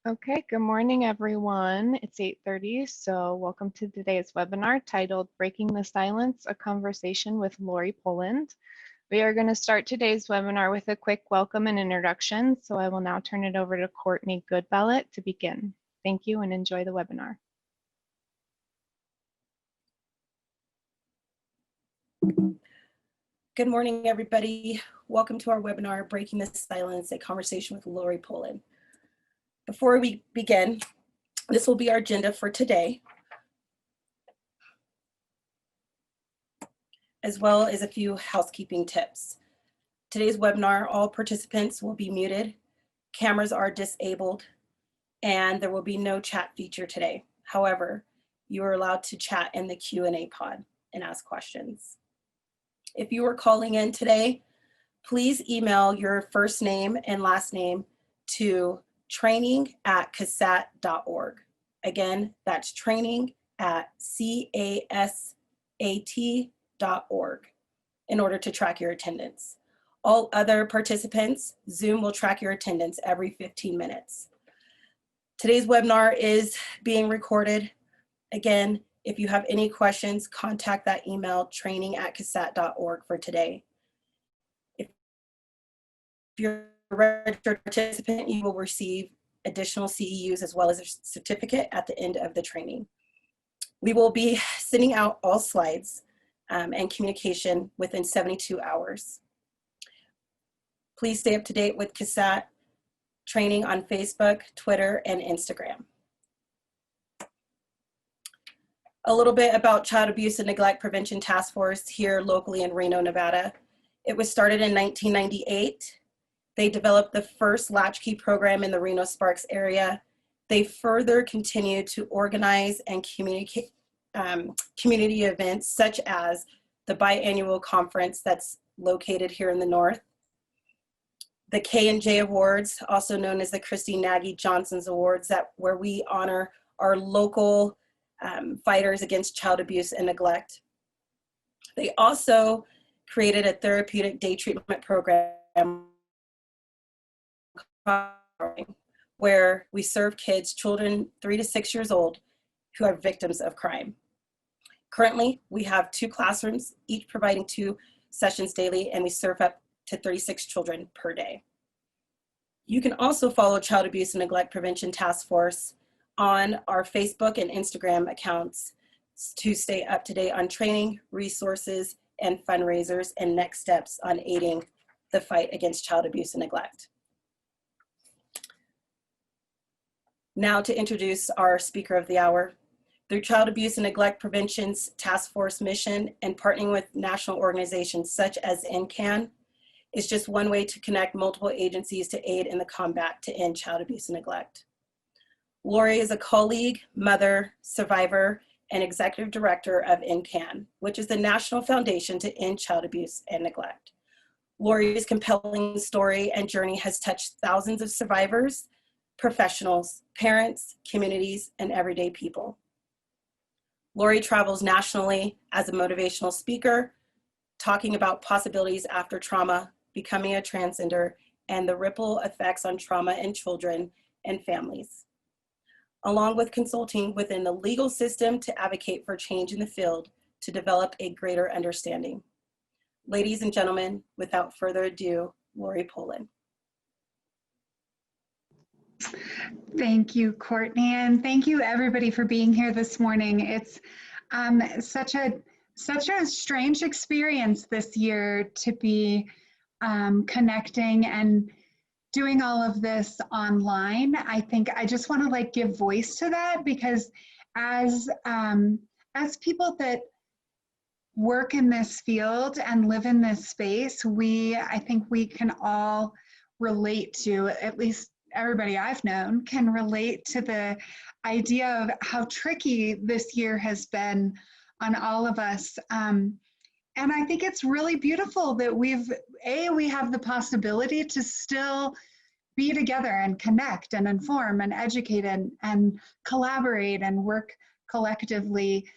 Okay, good morning, everyone. It's 8:30, so welcome to today's webinar titled Breaking the Silence, a Conversation with Lori Poland. We are going to start today's webinar with a quick welcome and introduction, so I will now turn it over to Courtney Goodbellet to begin. Thank you and enjoy the webinar. Good morning, everybody. Welcome to our webinar, Breaking the Silence, a Conversation with Lori Poland. Before we begin, this will be our agenda for today, as well as a few housekeeping tips. Today's webinar, all participants will be muted, cameras are disabled, and there will be no chat feature today. However, you are allowed to chat in the Q&A pod and ask questions. If you are calling in today, please email your first name and last name to training@casat.org. Again, that's training@casat.org in order to track your attendance. All other participants, Zoom will track your attendance every 15 minutes. Today's webinar is being recorded. Again, if you have any questions, contact that email, training@casat.org for today. If you're a registered participant, you will receive additional CEUs as well as a certificate at the end of the training. We will be sending out all slides and communication within 72 hours. Please stay up to date with CASAT training on Facebook, Twitter, and Instagram. A little bit about Child Abuse and Neglect Prevention Task Force here locally in Reno, Nevada. It was started in 1998. They developed the first latchkey program in the Reno-Sparks area. They further continue to organize and communicate community events such as the biannual conference that's located here in the north. The K&J Awards, also known as the Christine Nagy Johnson's Awards, where we honor our local fighters against child abuse and neglect. They also created a therapeutic day treatment program where we serve kids, children 3 to 6 years old, who are victims of crime. Currently, we have 2 classrooms, each providing 2 sessions daily, and we serve up to 36 children per day. You can also follow Child Abuse and Neglect Prevention Task Force on our Facebook and Instagram accounts to stay up to date on training, resources, and fundraisers and next steps on aiding the fight against child abuse and neglect. Now to introduce our speaker of the hour. Through Child Abuse and Neglect Prevention's Task Force mission and partnering with national organizations such as NCAN is just one way to connect multiple agencies to aid in the combat to end child abuse and neglect. Lori is a colleague, mother, survivor, and executive director of NCAN, which is the National Foundation to End Child Abuse and Neglect. Lori's compelling story and journey has touched thousands of survivors, professionals, parents, communities, and everyday people. Lori travels nationally as a motivational speaker, talking about possibilities after trauma, becoming a transgender, and the ripple effects on trauma in children and families, along with consulting within the legal system to advocate for change in the field to develop a greater understanding. Ladies and gentlemen, without further ado, Lori Poland. Thank you, Courtney, and thank you everybody for being here this morning. It's such a strange experience this year to be connecting and doing all of this online. I think I just want to give voice to that, because as people that work in this field and live in this space, I think we can all relate to, at least everybody I've known can relate to, the idea of how tricky this year has been on all of us. And I think it's really beautiful that we have the possibility to still be together and connect and inform and educate and collaborate and work collectively,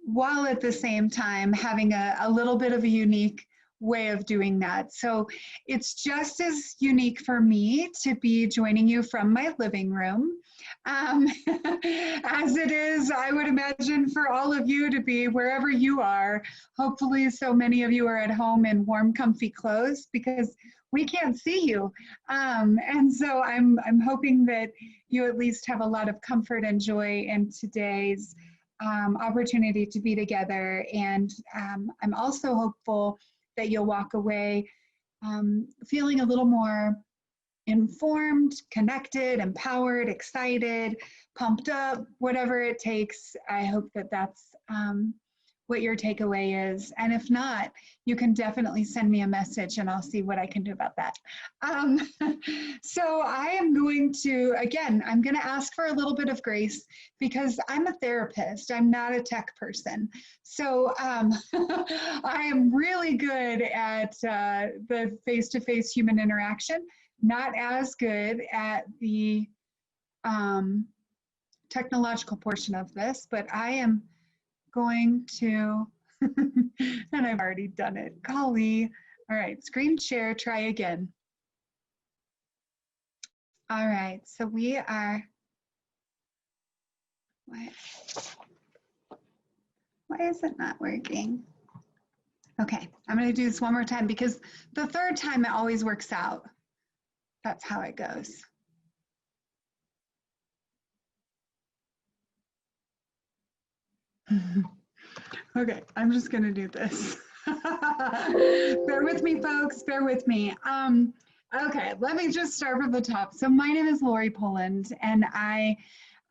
while at the same time having a little bit of a unique way of doing that. So it's just as unique for me to be joining you from my living room as it is, I would imagine, for all of you to be wherever you are. Hopefully, so many of you are at home in warm, comfy clothes because we can't see you. And so I'm hoping that you at least have a lot of comfort and joy in today's opportunity to be together. And I'm also hopeful that you'll walk away feeling a little more informed, connected, empowered, excited, pumped up, whatever it takes. I hope that that's what your takeaway is. And if not, you can definitely send me a message and I'll see what I can do about that. So I am going to, again, I'm going to ask for a little bit of grace because I'm a therapist. I'm not a tech person. So I am really good at the face-to-face human interaction, not as good at the technological portion of this, but I am going to, and I've already done it. Golly. All right, screen share, try again. All right, so we are, why is it not working? Okay, I'm gonna do this one more time because the third time it always works out. That's how it goes. Okay, I'm just gonna do this. Bear with me, folks, bear with me. Okay, let me just start from the top. So my name is Lori Poland, and I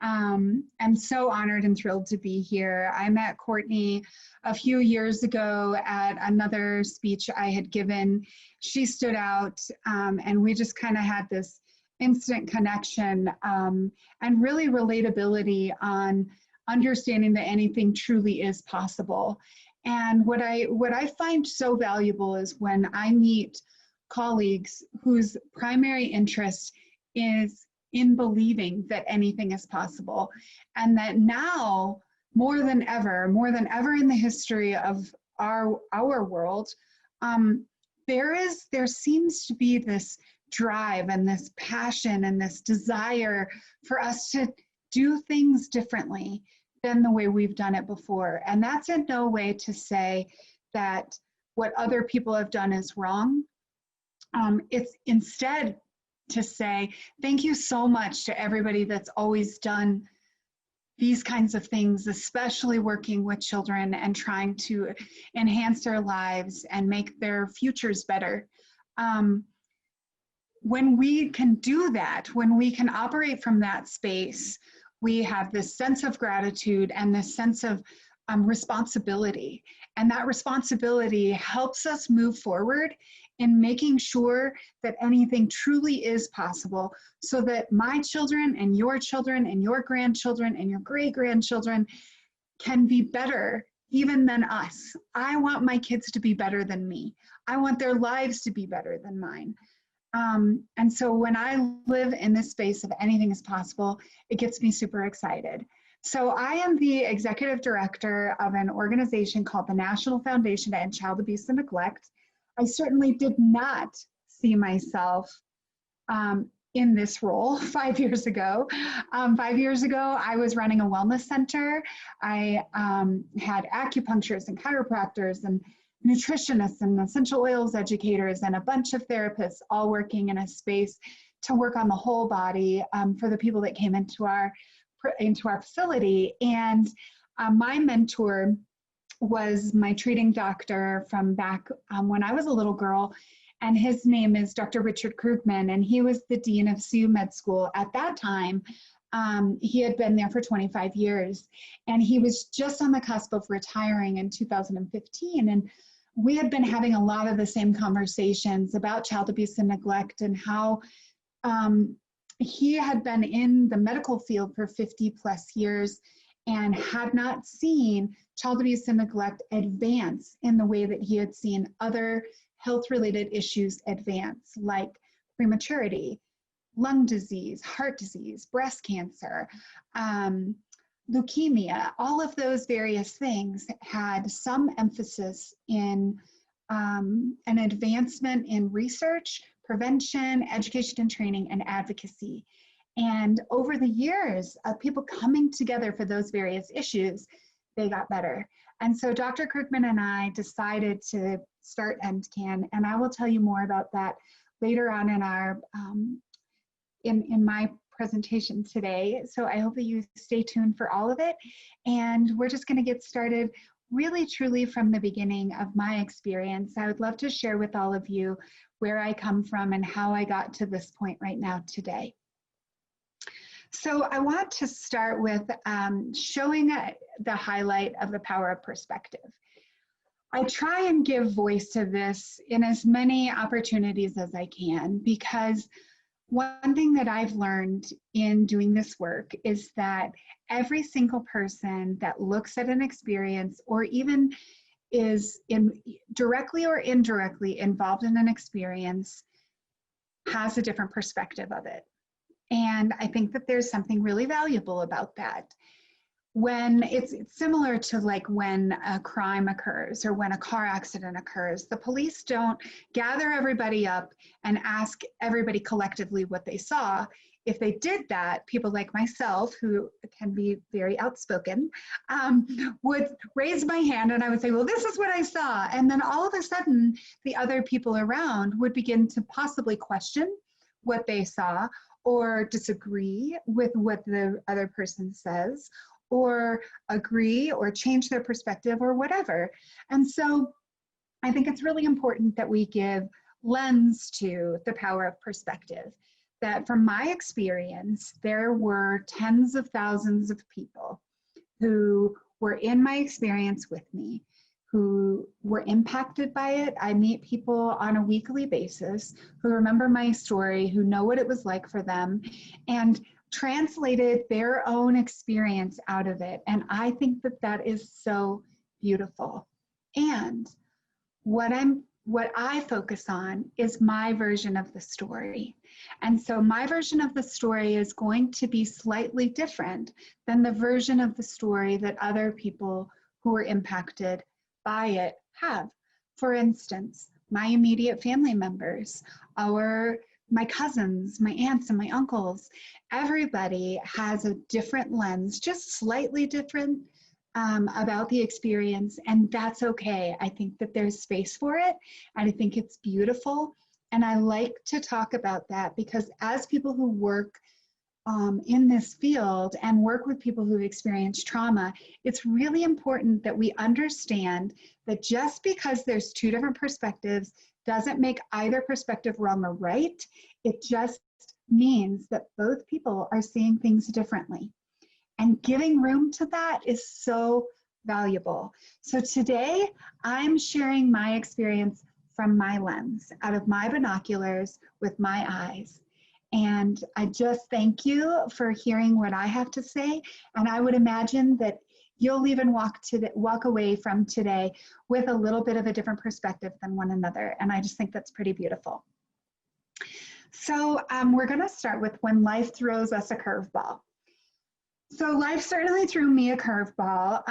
am so honored and thrilled to be here. I met Courtney a few years ago at another speech I had given. She stood out, and we just kind of had this instant connection and really relatability on understanding that anything truly is possible. And what I find so valuable is when I meet colleagues whose primary interest is in believing that anything is possible, and that now more than ever in the history of our world, there seems to be this drive and this passion and this desire for us to do things differently than the way we've done it before. And that's in no way to say that what other people have done is wrong. It's instead to say, thank you so much to everybody that's always done these kinds of things, especially working with children and trying to enhance their lives and make their futures better. When we can do that, when we can operate from that space, we have this sense of gratitude and this sense of responsibility. And that responsibility helps us move forward in making sure that anything truly is possible, so that my children and your grandchildren and your great-grandchildren can be better even than us. I want my kids to be better than me. I want their lives to be better than mine. And so when I live in this space of anything is possible, it gets me super excited. So I am the executive director of an organization called the National Foundation to End Child Abuse and Neglect. I certainly did not see myself in this role 5 years ago. 5 years ago, I was running a wellness center. I had acupuncturists and chiropractors and nutritionists and essential oils educators and a bunch of therapists all working in a space to work on the whole body for the people that came into our facility. And my mentor was my treating doctor from back when I was a little girl, and his name is Dr. Richard Krugman, and he was the dean of CU Med School at that time. He had been there for 25 years, and he was just on the cusp of retiring in 2015. And we had been having a lot of the same conversations about child abuse and neglect, and how he had been in the medical field for 50 plus years and had not seen child abuse and neglect advance in the way that he had seen other health-related issues advance, like prematurity, lung disease, heart disease, breast cancer, leukemia. All of those various things had some emphasis in an advancement in research, prevention, education and training, and advocacy. And over the years of people coming together for those various issues, they got better. And so Dr. Kirkman and I decided to start NCAN, and I will tell you more about that later on in our in my presentation today. So I hope that you stay tuned for all of it. And we're just going to get started really truly from the beginning of my experience. I would love to share with all of you where I come from and how I got to this point right now today. So I want to start with showing the highlight of the power of perspective. I try and give voice to this in as many opportunities as I can, because one thing that I've learned in doing this work is that every single person that looks at an experience or even is directly or indirectly involved in an experience has a different perspective of it. And I think that there's something really valuable about that. When it's similar to like when a crime occurs or when a car accident occurs, the police don't gather everybody up and ask everybody collectively what they saw. If they did that, people like myself, who can be very outspoken, would raise my hand and I would say, well, this is what I saw. And then all of a sudden, the other people around would begin to possibly question what they saw or disagree with what the other person says, or agree or change their perspective or whatever. And so I think it's really important that we give lens to the power of perspective. That from my experience, there were tens of thousands of people who were in my experience with me, who were impacted by it. I meet people on a weekly basis who remember my story, who know what it was like for them, and translated their own experience out of it. And I think that that is so beautiful. And what I focus on is my version of the story. And so my version of the story is going to be slightly different than the version of the story that other people who were impacted by it have. For instance, my immediate family members, my cousins, my aunts and my uncles, everybody has a different lens, just slightly different about the experience, and that's okay. I think that there's space for it, and I think it's beautiful, and I like to talk about that because as people who work in this field and work with people who've experienced trauma, it's really important that we understand that just because there's two different perspectives doesn't make either perspective wrong or right. It just means that both people are seeing things differently. And giving room to that is so valuable. So today, I'm sharing my experience from my lens, out of my binoculars, with my eyes. And I just thank you for hearing what I have to say. And I would imagine that you'll even walk away from today with a little bit of a different perspective than one another. And I just think that's pretty beautiful. So we're going to start with when life throws us a curveball. So life certainly threw me a curveball.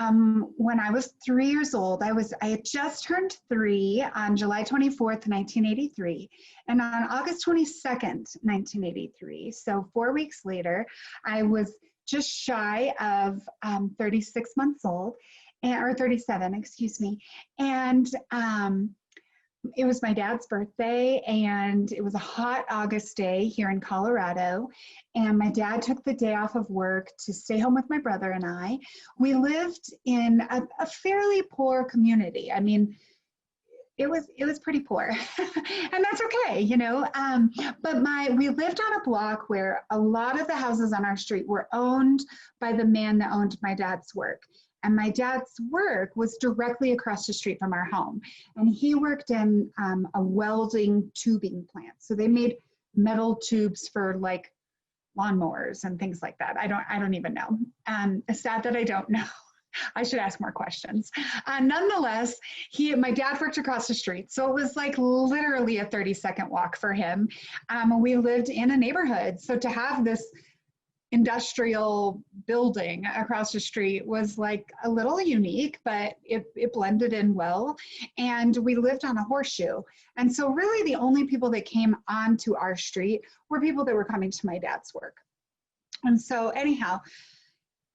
When I was 3 years old, I had just turned 3 on July 24th, 1983. And on August 22nd, 1983, so 4 weeks later, I was just shy of 36 months old, or 37, excuse me. And it was my dad's birthday, and it was a hot August day here in Colorado. And my dad took the day off of work to stay home with my brother and I. We lived in a fairly poor community. I mean, it was pretty poor, and that's okay, you know. But we lived on a block where a lot of the houses on our street were owned by the man that owned my dad's work. And my dad's work was directly across the street from our home. And he worked in a welding tubing plant. So they made metal tubes for like lawnmowers and things like that. I don't even know. It's sad that I don't know. I should ask more questions. Nonetheless, my dad worked across the street. So it was like literally a 30-second walk for him. We lived in a neighborhood. So to have this industrial building across the street was like a little unique, but it blended in well. And we lived on a horseshoe. And so really the only people that came onto our street were people that were coming to my dad's work. And so anyhow,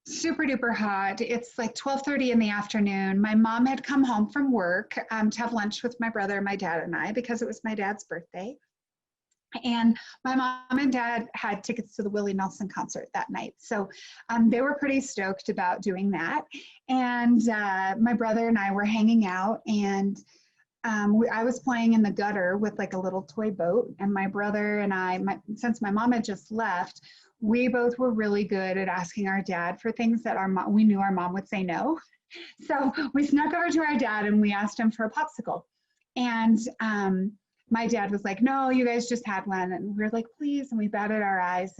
super duper hot. It's like 12:30 in the afternoon. My mom had come home from work to have lunch with my brother, my dad, and I, because it was my dad's birthday. And my mom and dad had tickets to the Willie Nelson concert that night. So they were pretty stoked about doing that. And my brother and I were hanging out, and I was playing in the gutter with like a little toy boat. And my brother and I, since my mom had just left, we both were really good at asking our dad for things that we knew our mom would say no. So we snuck over to our dad and we asked him for a popsicle. And my dad was like, no, you guys just had one. And we were like, please. And we batted our eyes.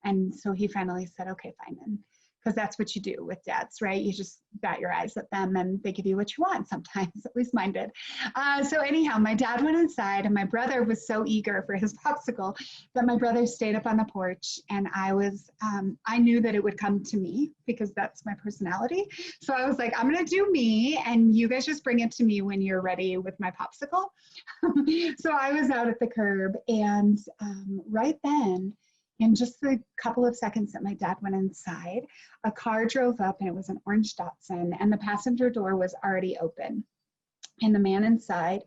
And so he finally said, okay, fine. And because that's what you do with dads, right? You just bat your eyes at them and they give you what you want sometimes, at least mine did. So anyhow, my dad went inside and my brother was so eager for his popsicle that my brother stayed up on the porch, and I knew that it would come to me because that's my personality. So I was like, I'm gonna do me and you guys just bring it to me when you're ready with my popsicle. So I was out at the curb, and right then, in just the couple of seconds that my dad went inside, a car drove up, and it was an orange Datsun, and the passenger door was already open. And the man inside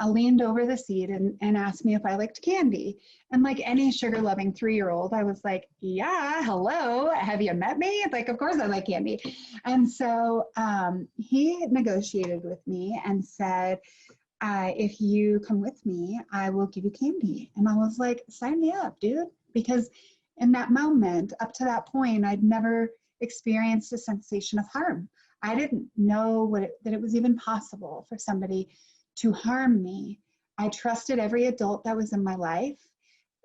leaned over the seat and asked me if I liked candy. And like any sugar-loving 3-year-old, I was like, yeah, hello, have you met me? Like, of course I like candy. And so he negotiated with me and said, if you come with me, I will give you candy. And I was like, sign me up, dude. Because in that moment, up to that point, I'd never experienced a sensation of harm. I didn't know that it was even possible for somebody to harm me. I trusted every adult that was in my life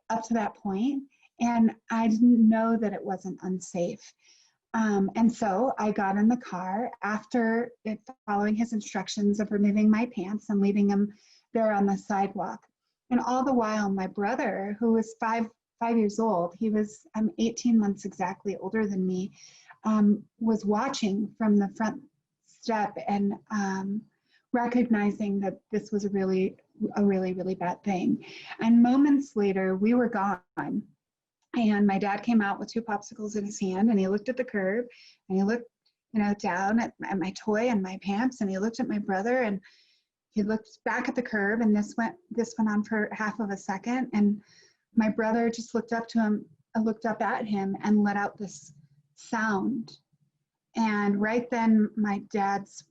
up to that point, and I didn't know that it wasn't unsafe. And so I got in the car after following his instructions of removing my pants and leaving them there on the sidewalk. And all the while, my brother, who was five years old, he was 18 months exactly older than me, was watching from the front step and recognizing that this was a really bad thing. And moments later, we were gone. And my dad came out with 2 popsicles in his hand, and he looked at the curb, and he looked, down at my toy and my pants, and he looked at my brother, and he looked back at the curb, and this went on for half of a second, and my brother just looked up at him and let out this sound. And right then my dad's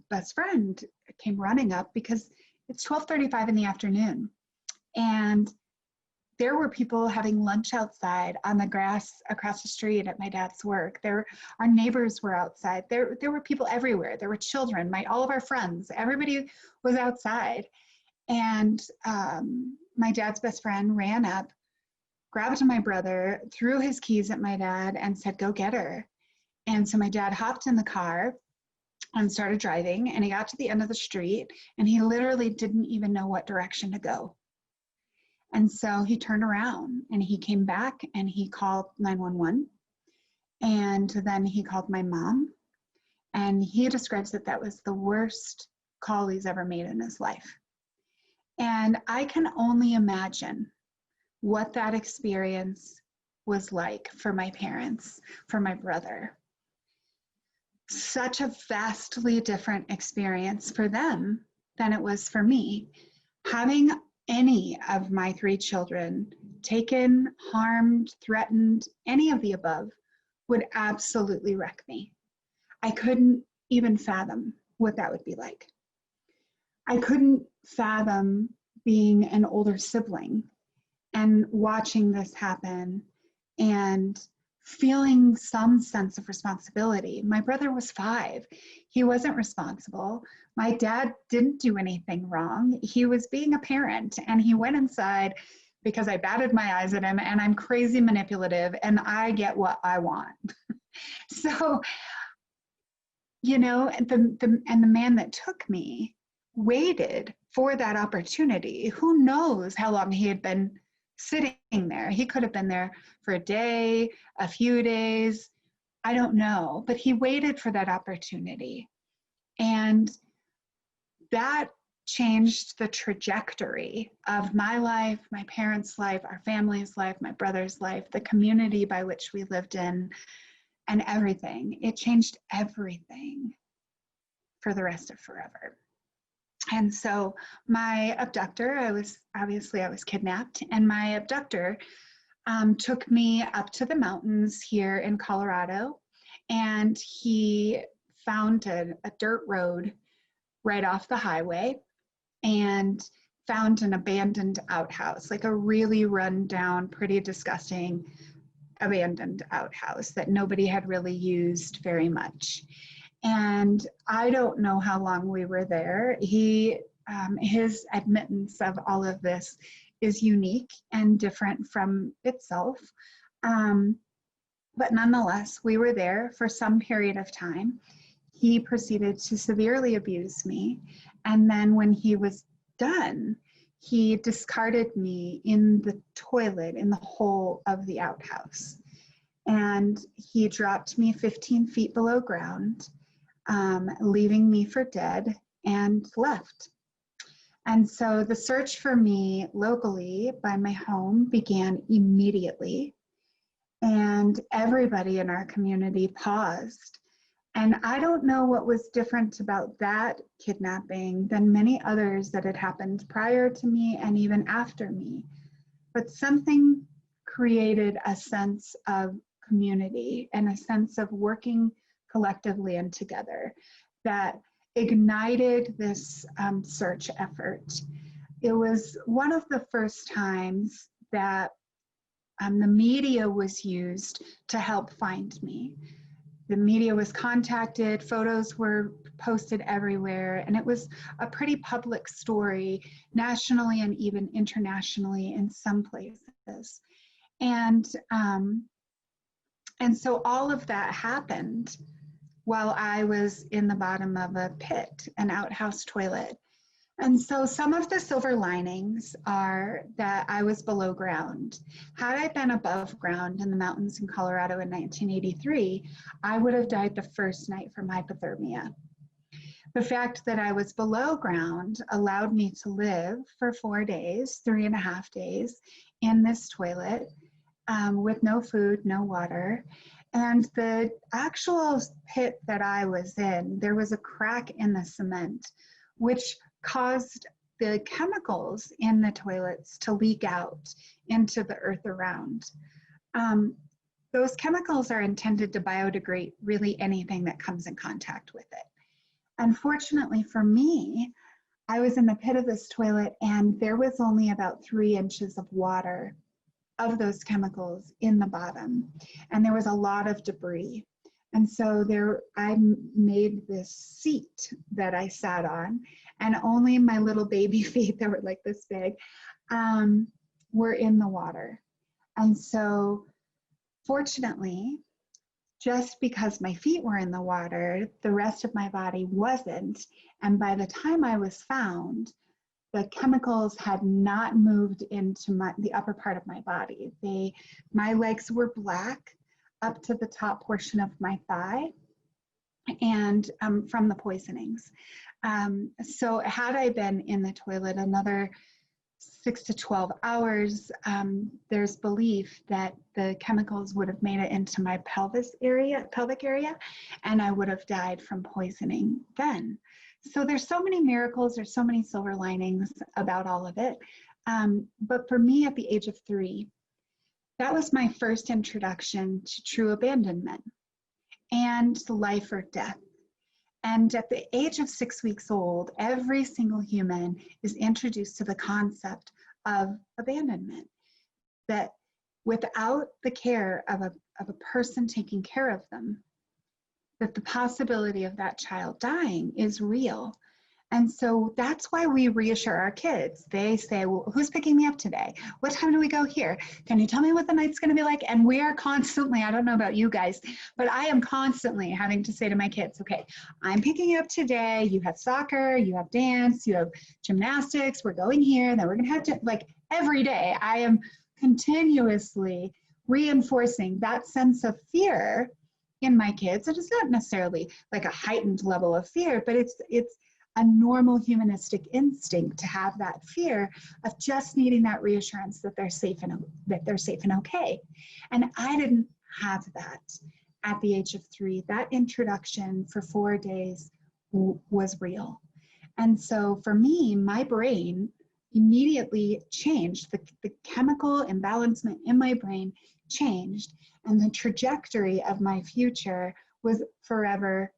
best friend came running up, because it's 12:35 in the afternoon. And there were people having lunch outside on the grass across the street at my dad's work. Our neighbors were outside. There were people everywhere. There were children, all of our friends. Everybody was outside. And my dad's best friend ran up, grabbed my brother, threw his keys at my dad, and said, go get her. And so my dad hopped in the car and started driving, and he got to the end of the street, and he literally didn't even know what direction to go. And so he turned around and he came back and he called 911. And then he called my mom, and he describes that that was the worst call he's ever made in his life. And I can only imagine what that experience was like for my parents, for my brother. Such a vastly different experience for them than it was for me. Having any of my 3 children taken, harmed, threatened, any of the above would absolutely wreck me. I couldn't even fathom what that would be like. I couldn't fathom being an older sibling and watching this happen and feeling some sense of responsibility. My brother was 5. He wasn't responsible. My dad didn't do anything wrong. He was being a parent, and he went inside because I batted my eyes at him, and I'm crazy manipulative, and I get what I want. So, the man that took me waited for that opportunity. Who knows how long he had been sitting there. He could have been there for a day, a few days, I don't know, but he waited for that opportunity. And that changed the trajectory of my life, my parents' life, our family's life, my brother's life, the community by which we lived in, and everything. It changed everything for the rest of forever. And so my abductor, I was kidnapped, and my abductor took me up to the mountains here in Colorado, and he found a dirt road right off the highway and found an abandoned outhouse, like a really run down, pretty disgusting abandoned outhouse that nobody had really used very much. And I don't know how long we were there. His admittance of all of this is unique and different from itself. But nonetheless, we were there for some period of time. He proceeded to severely abuse me. And then when he was done, he discarded me in the toilet in the hole of the outhouse. And he dropped me 15 feet below ground, leaving me for dead, and left. And so the search for me locally by my home began immediately. And everybody in our community paused. And I don't know what was different about that kidnapping than many others that had happened prior to me and even after me. But something created a sense of community and a sense of working collectively and together that ignited this search effort. It was one of the first times that the media was used to help find me. The media was contacted, photos were posted everywhere, and it was a pretty public story, nationally and even internationally in some places. And so all of that happened while I was in the bottom of a pit, an outhouse toilet. And so some of the silver linings are that I was below ground. Had I been above ground in the mountains in Colorado in 1983, I would have died the first night from hypothermia. The fact that I was below ground allowed me to live for 4 days, 3.5 days, in this toilet with no food, no water. And the actual pit that I was in, there was a crack in the cement, which caused the chemicals in the toilets to leak out into the earth around. Those chemicals are intended to biodegrade really anything that comes in contact with it. Unfortunately for me, I was in the pit of this toilet and there was only about 3 inches of water of those chemicals in the bottom. And there was a lot of debris. And so I made this seat that I sat on, and only my little baby feet that were like this big were in the water. And so fortunately, just because my feet were in the water, the rest of my body wasn't. And by the time I was found, the chemicals had not moved into the upper part of my body. My legs were black up to the top portion of my thigh, and from the poisonings. So had I been in the toilet another 6 to 12 hours, there's belief that the chemicals would have made it into my pelvic area, and I would have died from poisoning then. So there's so many miracles, there's so many silver linings about all of it. But for me at the age of 3, that was my first introduction to true abandonment and life or death. And at the age of 6 weeks old, every single human is introduced to the concept of abandonment, that without the care of a person taking care of them, that the possibility of that child dying is real. And so that's why we reassure our kids. They say, well, who's picking me up today? What time do we go here? Can you tell me what the night's going to be like? And we are constantly, I don't know about you guys, but I am constantly having to say to my kids, okay, I'm picking you up today. You have soccer, you have dance, you have gymnastics. We're going here. Then we're going to have to, like every day, I am continuously reinforcing that sense of fear in my kids. It is not necessarily like a heightened level of fear, but it's a normal humanistic instinct to have that fear of just needing that reassurance that they're safe and okay. And I didn't have that at the age of 3. That introduction for 4 days was real. And so for me, my brain immediately changed. The chemical imbalancement in my brain changed, and the trajectory of my future was forever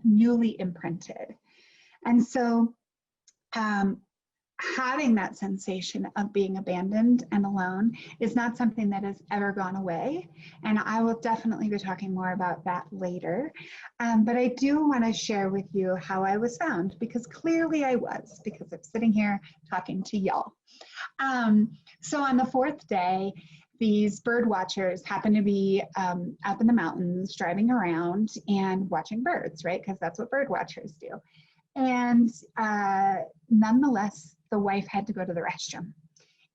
newly imprinted. And so having that sensation of being abandoned and alone is not something that has ever gone away. And I will definitely be talking more about that later. But I do want to share with you how I was found, because clearly I was, because I'm sitting here talking to y'all. So on the 4th day, these bird watchers happened to be up in the mountains driving around and watching birds, right? Because that's what bird watchers do. And nonetheless, the wife had to go to the restroom.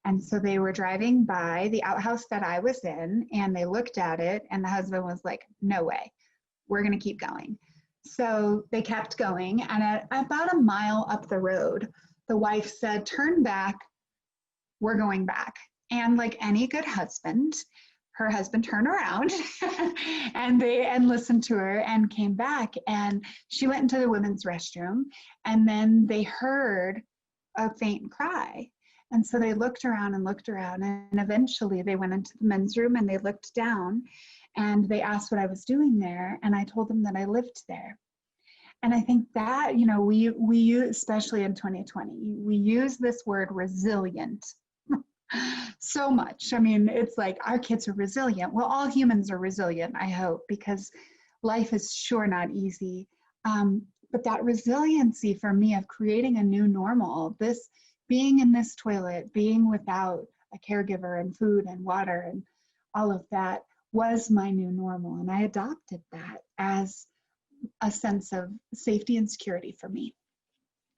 And so they were driving by the outhouse that I was in, and they looked at it, and the husband was like, no way, we're going to keep going. So they kept going. And at about a mile up the road, the wife said, turn back, we're going back. And like any good husband, her husband turned around and listened to her and came back, and she went into the women's restroom, and then they heard a faint cry. And so they looked around, and eventually they went into the men's room and they looked down and they asked what I was doing there. And I told them that I lived there. And I think that, you know, we use, especially in 2020, we use this word resilient so much. I mean, it's like our kids are resilient. Well, all humans are resilient, I hope, because life is sure not easy. But that resiliency for me of creating a new normal, this being in this toilet, being without a caregiver and food and water and all of that was my new normal. And I adopted that as a sense of safety and security for me.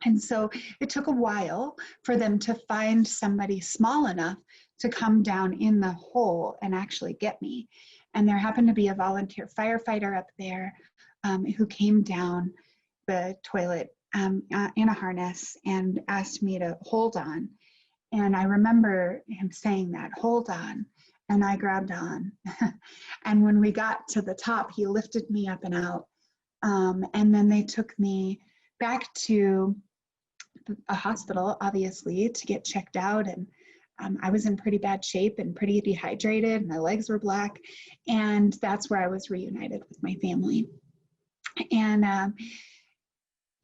And so it took a while for them to find somebody small enough to come down in the hole and actually get me. And there happened to be a volunteer firefighter up there who came down the toilet in a harness and asked me to hold on. And I remember him saying that, hold on. And I grabbed on. And when we got to the top, he lifted me up and out. And then they took me back to a hospital, obviously, to get checked out. And I was in pretty bad shape and pretty dehydrated. My legs were black. And that's where I was reunited with my family. And,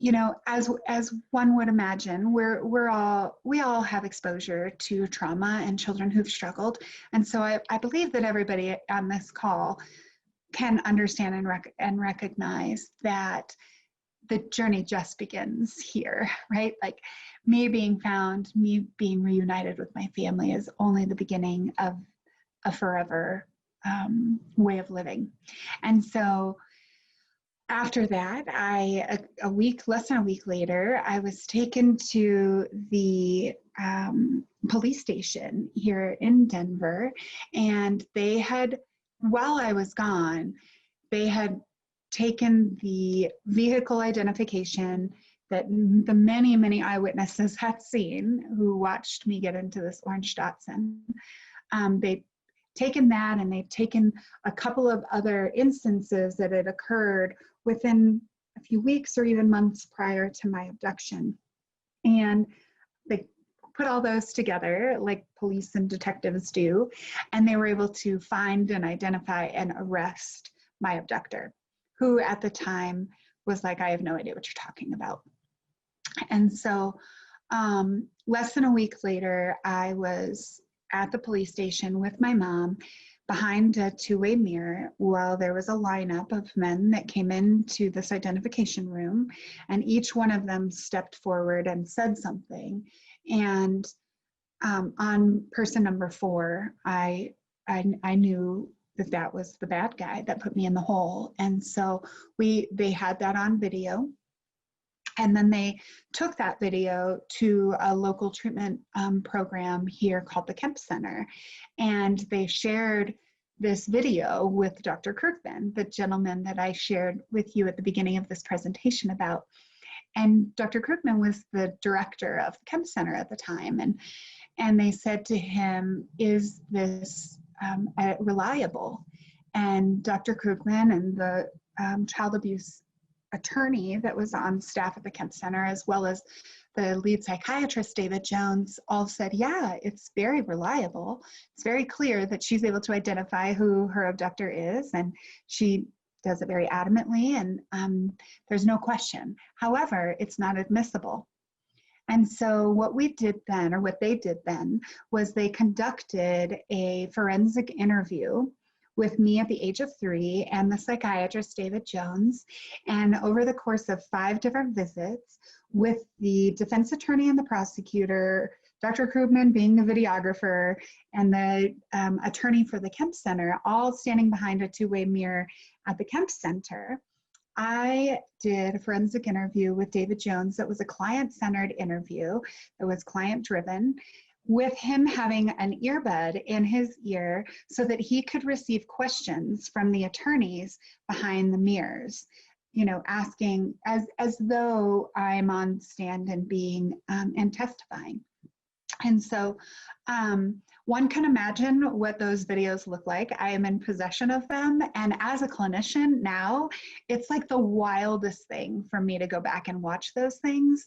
you know, as one would imagine, we all have exposure to trauma and children who've struggled. And so I believe that everybody on this call can understand and recognize that the journey just begins here, right? Like me being found, me being reunited with my family is only the beginning of a forever way of living. And so after that, less than a week later, I was taken to the police station here in Denver, and they had, while I was gone, they had taken the vehicle identification that the many, many eyewitnesses had seen who watched me get into this orange Datsun. They'd taken that, and they'd taken a couple of other instances that had occurred within a few weeks or even months prior to my abduction. And they put all those together like police and detectives do, and they were able to find and identify and arrest my abductor, who at the time was like, I have no idea what you're talking about. And so less than a week later, I was at the police station with my mom behind a two-way mirror while there was a lineup of men that came into this identification room, and each one of them stepped forward and said something. And on person number 4, I knew that was the bad guy that put me in the hole. And so they had that on video. And then they took that video to a local treatment program here called the Kemp Center. And they shared this video with Dr. Kirkman, the gentleman that I shared with you at the beginning of this presentation about. And Dr. Kirkman was the director of the Kemp Center at the time. And they said to him, is this reliable? And Dr. Kirkman and the child abuse attorney that was on staff at the Kemp Center, as well as the lead psychiatrist, David Jones, all said, yeah, it's very reliable. It's very clear that she's able to identify who her abductor is, and she does it very adamantly, and there's no question. However, it's not admissible. And so what we did then, or what they did then, was they conducted a forensic interview with me at the age of 3 and the psychiatrist, David Jones. And over the course of 5 different visits with the defense attorney and the prosecutor, Dr. Krugman being the videographer, and the attorney for the Kemp Center, all standing behind a 2-way mirror at the Kemp Center, I did a forensic interview with David Jones that was a client-centered interview. It was client-driven, with him having an earbud in his ear so that he could receive questions from the attorneys behind the mirrors, you know, asking as though I'm on stand and being and testifying. And so one can imagine what those videos look like. I am in possession of them. And as a clinician now, it's like the wildest thing for me to go back and watch those things.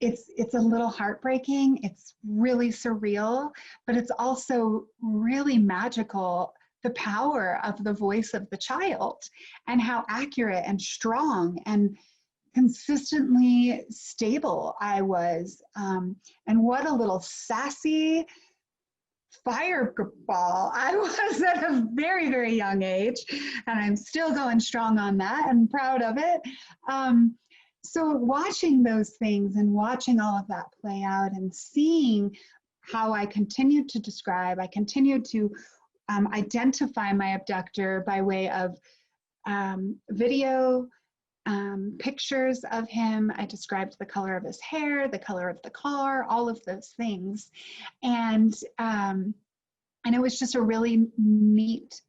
It's a little heartbreaking. It's really surreal, but it's also really magical, the power of the voice of the child and how accurate and strong and consistently stable I was. And what a little sassy fireball I was at a very, very young age. And I'm still going strong on that and proud of it. So watching those things and watching all of that play out and seeing how I continued to describe, I continued to identify my abductor by way of video, pictures of him. I described the color of his hair, the color of the car, all of those things. And it was just a really neat,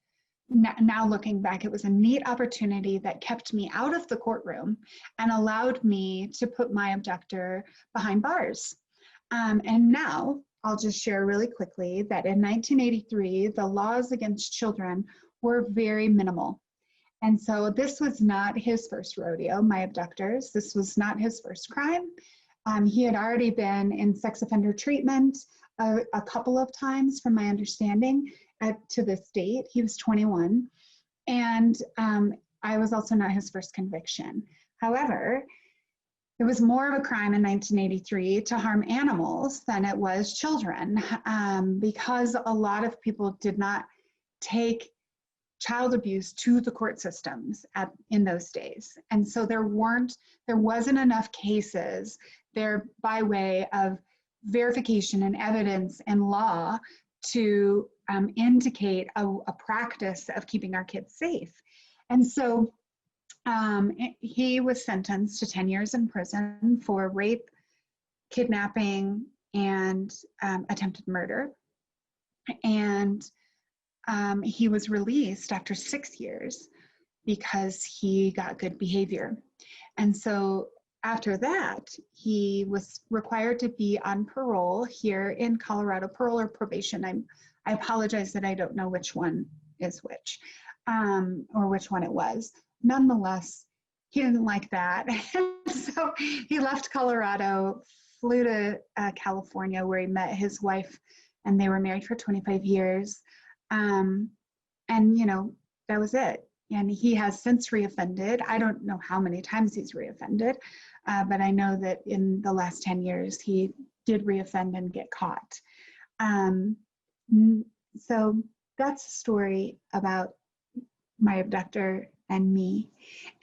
now looking back, it was a neat opportunity that kept me out of the courtroom and allowed me to put my abductor behind bars. And now I'll just share really quickly that in 1983, the laws against children were very minimal. And so this was not his first rodeo, my abductors. This was not his first crime. He had already been in sex offender treatment a couple of times, from my understanding, to this date. He was 21. And I was also not his first conviction. However, it was more of a crime in 1983 to harm animals than it was children, because a lot of people did not take child abuse to the court systems in those days. And so there wasn't enough cases there by way of verification and evidence and law to indicate a practice of keeping our kids safe. And so he was sentenced to 10 years in prison for rape, kidnapping, and attempted murder. And he was released after 6 years because he got good behavior. And so after that, he was required to be on parole here in Colorado, parole or probation. I apologize that I don't know which one is which, or which one it was. Nonetheless, he didn't like that. So he left Colorado, flew to California, where he met his wife, and they were married for 25 years. And, you know, that was it. And he has since reoffended. I don't know how many times he's reoffended, but I know that in the last 10 years, he did reoffend and get caught. So that's a story about my abductor and me.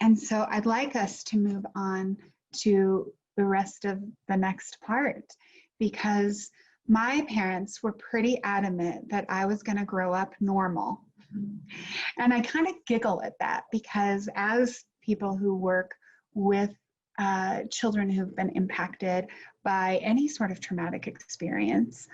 And so I'd like us to move on to the rest of the next part, because my parents were pretty adamant that I was going to grow up normal. And I kind of giggle at that, because as people who work with children who've been impacted by any sort of traumatic experience.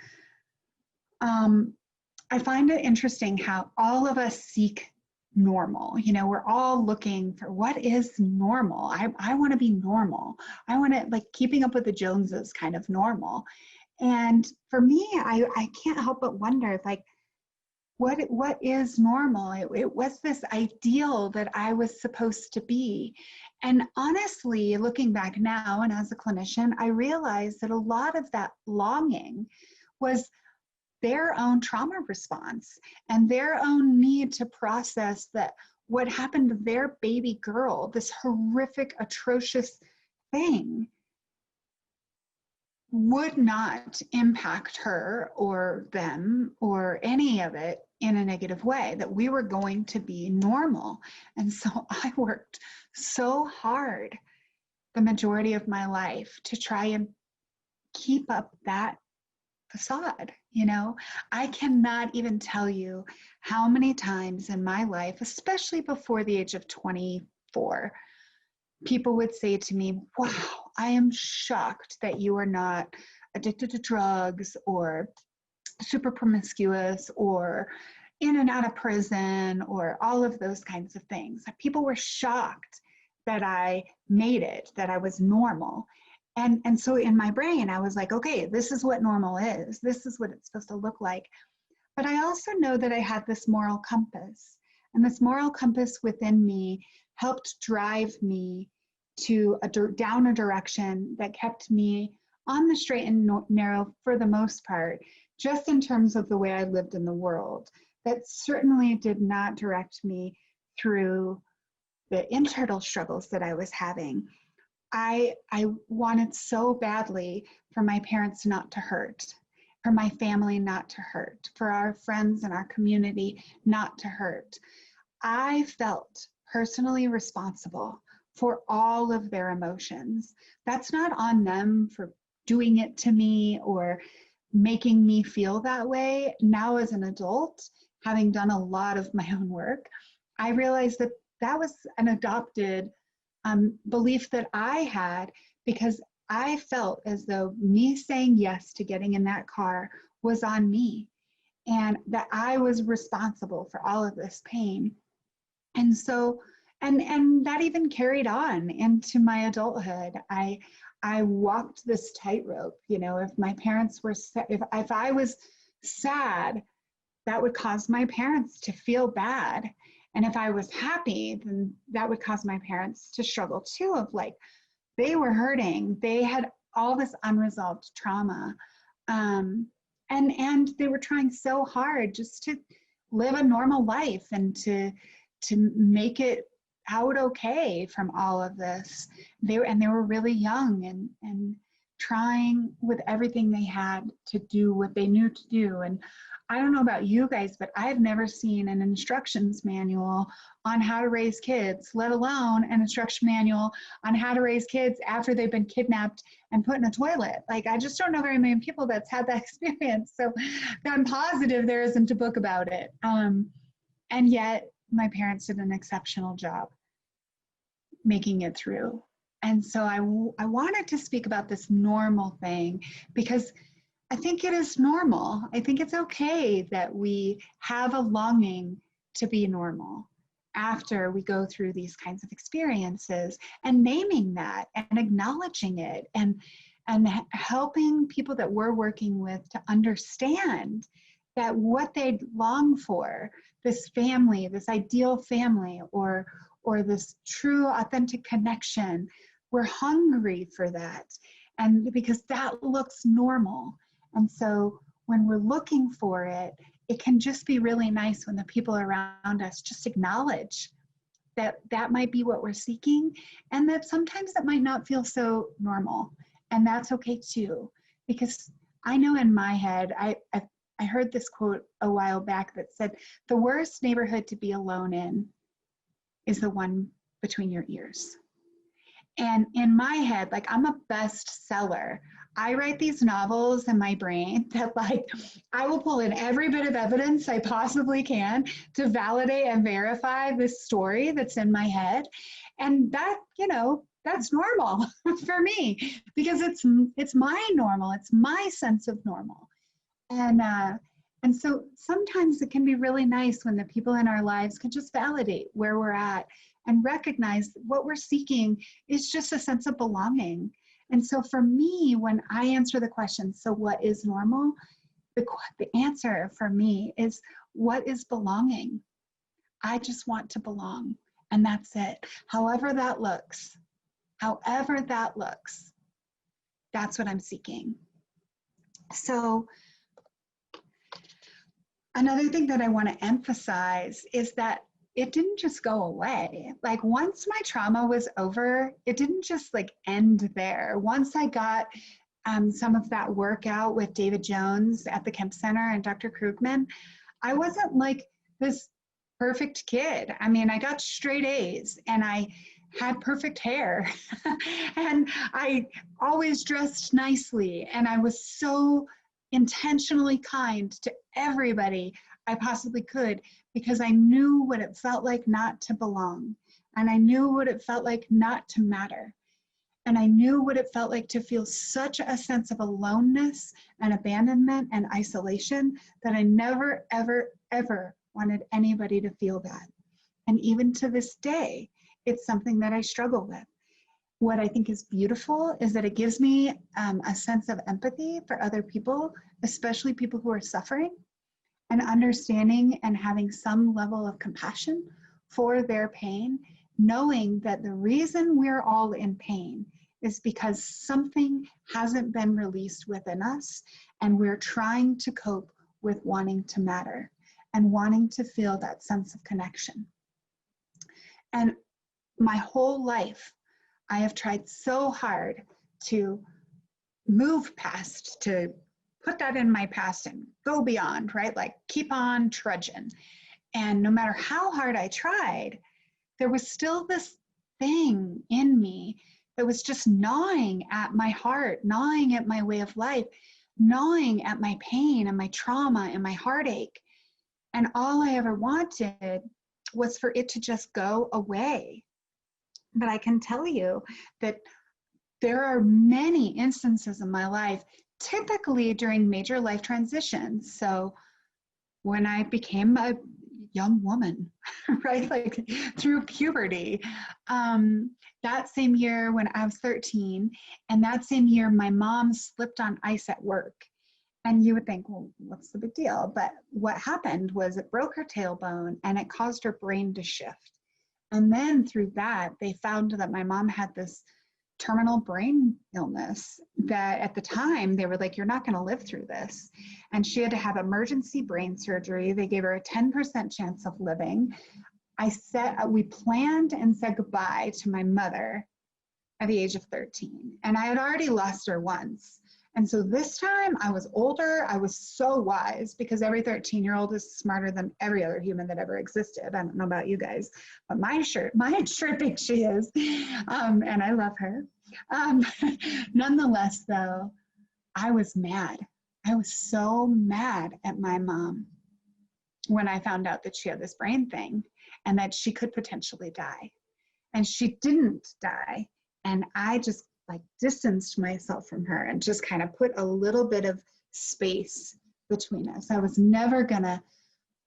I find it interesting how all of us seek normal. You know, we're all looking for what is normal. I want to be normal. I want to, like, keeping up with the Joneses kind of normal. And for me, I can't help but wonder, like, what is normal? It was this ideal that I was supposed to be. And honestly, looking back now and as a clinician, I realized that a lot of that longing was their own trauma response and their own need to process that what happened to their baby girl, this horrific, atrocious thing, would not impact her or them or any of it in a negative way, that we were going to be normal. And so I worked so hard the majority of my life to try and keep up that facade. You know, I cannot even tell you how many times in my life, especially before the age of 24, people would say to me, wow, I am shocked that you are not addicted to drugs or super promiscuous or in and out of prison or all of those kinds of things. People were shocked that I made it, that I was normal. And so in my brain, I was like, okay, this is what normal is. This is what it's supposed to look like. But I also know that I had this moral compass. And this moral compass within me helped drive me to down a direction that kept me on the straight and narrow for the most part, just in terms of the way I lived in the world. That certainly did not direct me through the internal struggles that I was having. I wanted so badly for my parents not to hurt, for my family not to hurt, for our friends and our community not to hurt. I felt personally responsible for all of their emotions. That's not on them for doing it to me or making me feel that way. Now as an adult, having done a lot of my own work, I realized that that was an adopted belief that I had, because I felt as though me saying yes to getting in that car was on me, and that I was responsible for all of this pain. And so, and that even carried on into my adulthood. I walked this tightrope. You know, if my parents were, if I was sad, that would cause my parents to feel bad. And if I was happy, then that would cause my parents to struggle too, of like, they were hurting. They had all this unresolved trauma. And they were trying so hard just to live a normal life and to make it out okay from all of this. They were really young and trying with everything they had to do what they knew to do. And I don't know about you guys, but I've never seen an instructions manual on how to raise kids, let alone an instruction manual on how to raise kids after they've been kidnapped and put in a toilet. Like, I just don't know very many people that's had that experience. So I'm positive there isn't a book about it. And yet my parents did an exceptional job making it through. And so I wanted to speak about this normal thing, because I think it is normal. I think it's okay that we have a longing to be normal after we go through these kinds of experiences, and naming that and acknowledging it, and helping people that we're working with to understand that what they long for, this family, this ideal family, or this true authentic connection, we're hungry for that. And because that looks normal. And so when we're looking for it, it can just be really nice when the people around us just acknowledge that that might be what we're seeking, and that sometimes that might not feel so normal. And that's okay too, because I know in my head, I heard this quote a while back that said, the worst neighborhood to be alone in is the one between your ears. And in my head, like, I'm a bestseller. I write these novels in my brain that, like, I will pull in every bit of evidence I possibly can to validate and verify this story that's in my head. And that, you know, that's normal for me because it's my normal. It's my sense of normal. And so sometimes it can be really nice when the people in our lives can just validate where we're at and recognize that what we're seeking is just a sense of belonging. And so for me, when I answer the question, so what is normal? The answer for me is, what is belonging? I just want to belong, and that's it. However that looks, that's what I'm seeking. So another thing that I want to emphasize is that it didn't just go away. Like once my trauma was over, it didn't just like end there. Once I got some of that work out with David Jones at the Kemp Center and Dr. Krugman, I wasn't like this perfect kid. I mean, I got straight A's and I had perfect hair and I always dressed nicely, and I was so intentionally kind to everybody I possibly could because I knew what it felt like not to belong, and I knew what it felt like not to matter, and I knew what it felt like to feel such a sense of aloneness and abandonment and isolation that I never, ever, ever wanted anybody to feel that. And even to this day, it's something that I struggle with. What I think is beautiful is that it gives me a sense of empathy for other people, especially people who are suffering, and understanding and having some level of compassion for their pain, knowing that the reason we're all in pain is because something hasn't been released within us, and we're trying to cope with wanting to matter and wanting to feel that sense of connection. And my whole life, I have tried so hard to move past, to put that in my past and go beyond, right? Like keep on trudging. And no matter how hard I tried, there was still this thing in me that was just gnawing at my heart, gnawing at my way of life, gnawing at my pain and my trauma and my heartache. And all I ever wanted was for it to just go away. But I can tell you that there are many instances in my life, typically during major life transitions. So when I became a young woman, right, like through puberty, that same year when I was 13, and that same year my mom slipped on ice at work. And you would think, well, what's the big deal? But what happened was it broke her tailbone and it caused her brain to shift. And then through that, they found that my mom had this terminal brain illness that at the time they were like, you're not going to live through this. And she had to have emergency brain surgery. They gave her a 10% chance of living. We planned and said goodbye to my mother at the age of 13. And I had already lost her once. And so this time I was older, I was so wise, because every 13-year-old is smarter than every other human that ever existed. I don't know about you guys, but mine sure thinks she is. And I love her. Nonetheless, though, I was mad. I was so mad at my mom when I found out that she had this brain thing and that she could potentially die. And she didn't die. And I just like distanced myself from her and just kind of put a little bit of space between us. I was never gonna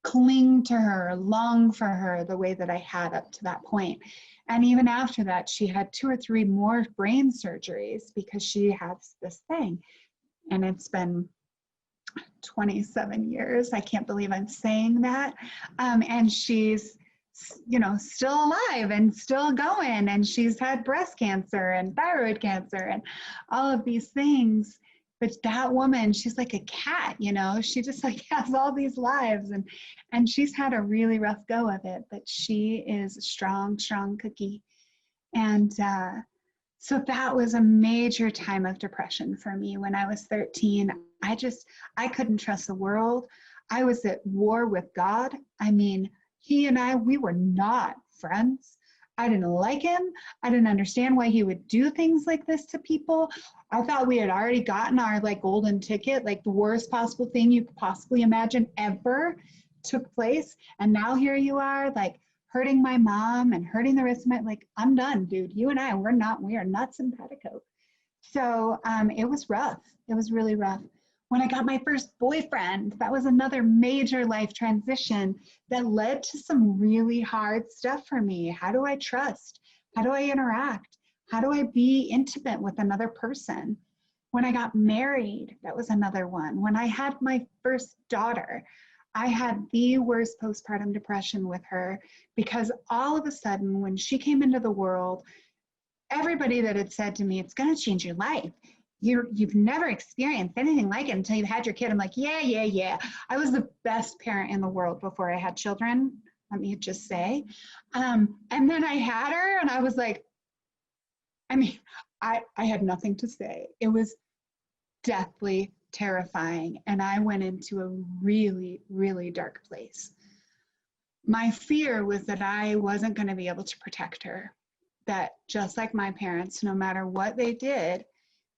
cling to her, long for her the way that I had up to that point. And even after that, she had 2 or 3 more brain surgeries because she has this thing. And it's been 27 years. I can't believe I'm saying that. And she's, you know, still alive and still going, and she's had breast cancer and thyroid cancer and all of these things. But that woman, she's like a cat, you know, she just like has all these lives, and she's had a really rough go of it, but she is a strong cookie. And so that was a major time of depression for me when I was 13. I couldn't trust the world. I was at war with God. I mean, he and I, we were not friends. I didn't like him. I didn't understand why he would do things like this to people. I thought we had already gotten our like golden ticket, like the worst possible thing you could possibly imagine ever took place. And now here you are, like hurting my mom and hurting the rest of my, like, I'm done, dude. You and I, we are not simpatico. So it was rough. It was really rough. When I got my first boyfriend, that was another major life transition that led to some really hard stuff for me. How do I trust? How do I interact? How do I be intimate with another person? When I got married, that was another one. When I had my first daughter, I had the worst postpartum depression with her because all of a sudden, when she came into the world, everybody that had said to me, it's going to change your life. You've never experienced anything like it until you had your kid. I'm like, yeah. I was the best parent in the world before I had children, let me just say. And then I had her and I was like, I had nothing to say. It was deathly terrifying. And I went into a really, really dark place. My fear was that I wasn't going to be able to protect her. That just like my parents, no matter what they did,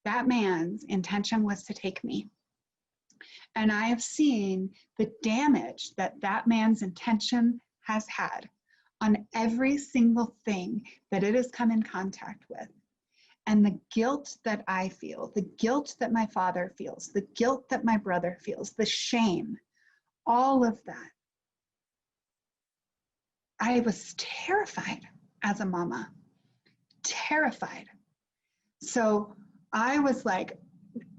that man's intention was to take me. And I have seen the damage that that man's intention has had on every single thing that it has come in contact with. And the guilt that I feel, the guilt that my father feels, the guilt that my brother feels, the shame, all of that. I was terrified as a mama, terrified. So I was like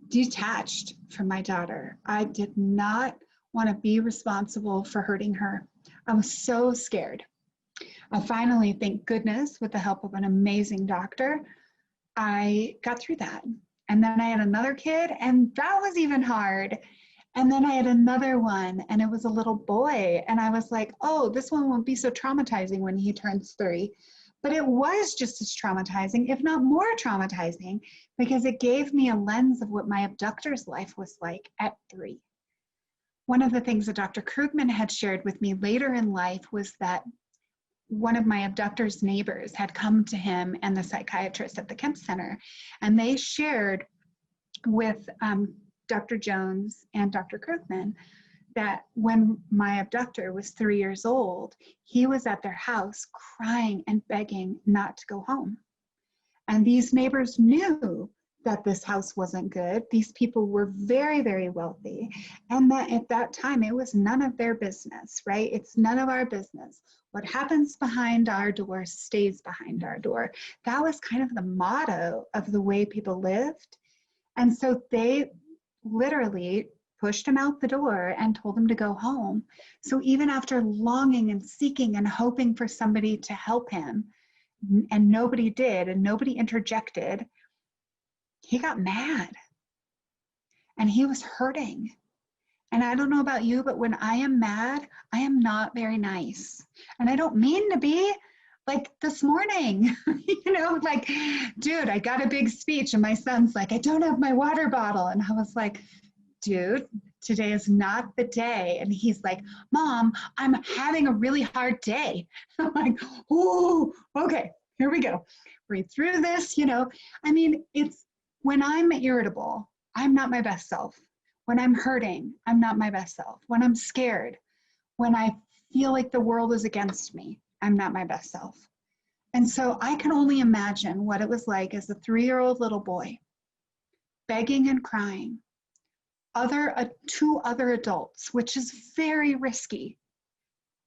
detached from my daughter. I did not want to be responsible for hurting her. I was so scared. I finally, thank goodness, with the help of an amazing doctor, I got through that. And then I had another kid, and that was even hard. And then I had another one, and it was a little boy. And I was like, oh, this one won't be so traumatizing when he turns 3. But it was just as traumatizing, if not more traumatizing, because it gave me a lens of what my abductor's life was like at 3. One of the things that Dr. Krugman had shared with me later in life was that one of my abductor's neighbors had come to him and the psychiatrist at the Kemp Center, and they shared with Dr. Jones and Dr. Krugman that when my abductor was 3 years old, he was at their house crying and begging not to go home. And these neighbors knew that this house wasn't good. These people were very, very wealthy. And that at that time, it was none of their business, right? It's none of our business. What happens behind our door stays behind our door. That was kind of the motto of the way people lived. And so they literally pushed him out the door and told him to go home. So even after longing and seeking and hoping for somebody to help him, and nobody did, and nobody interjected, he got mad and he was hurting. And I don't know about you, but when I am mad, I am not very nice. And I don't mean to be. Like this morning, like, dude, I got a big speech and my son's like, I don't have my water bottle. And I was like, dude, today is not the day. And he's like, Mom, I'm having a really hard day. I'm like, oh, okay, here we go. Breathe through this, it's when I'm irritable, I'm not my best self. When I'm hurting, I'm not my best self. When I'm scared, when I feel like the world is against me, I'm not my best self. And so I can only imagine what it was like as a 3-year-old little boy, begging and crying, 2 other adults, which is very risky,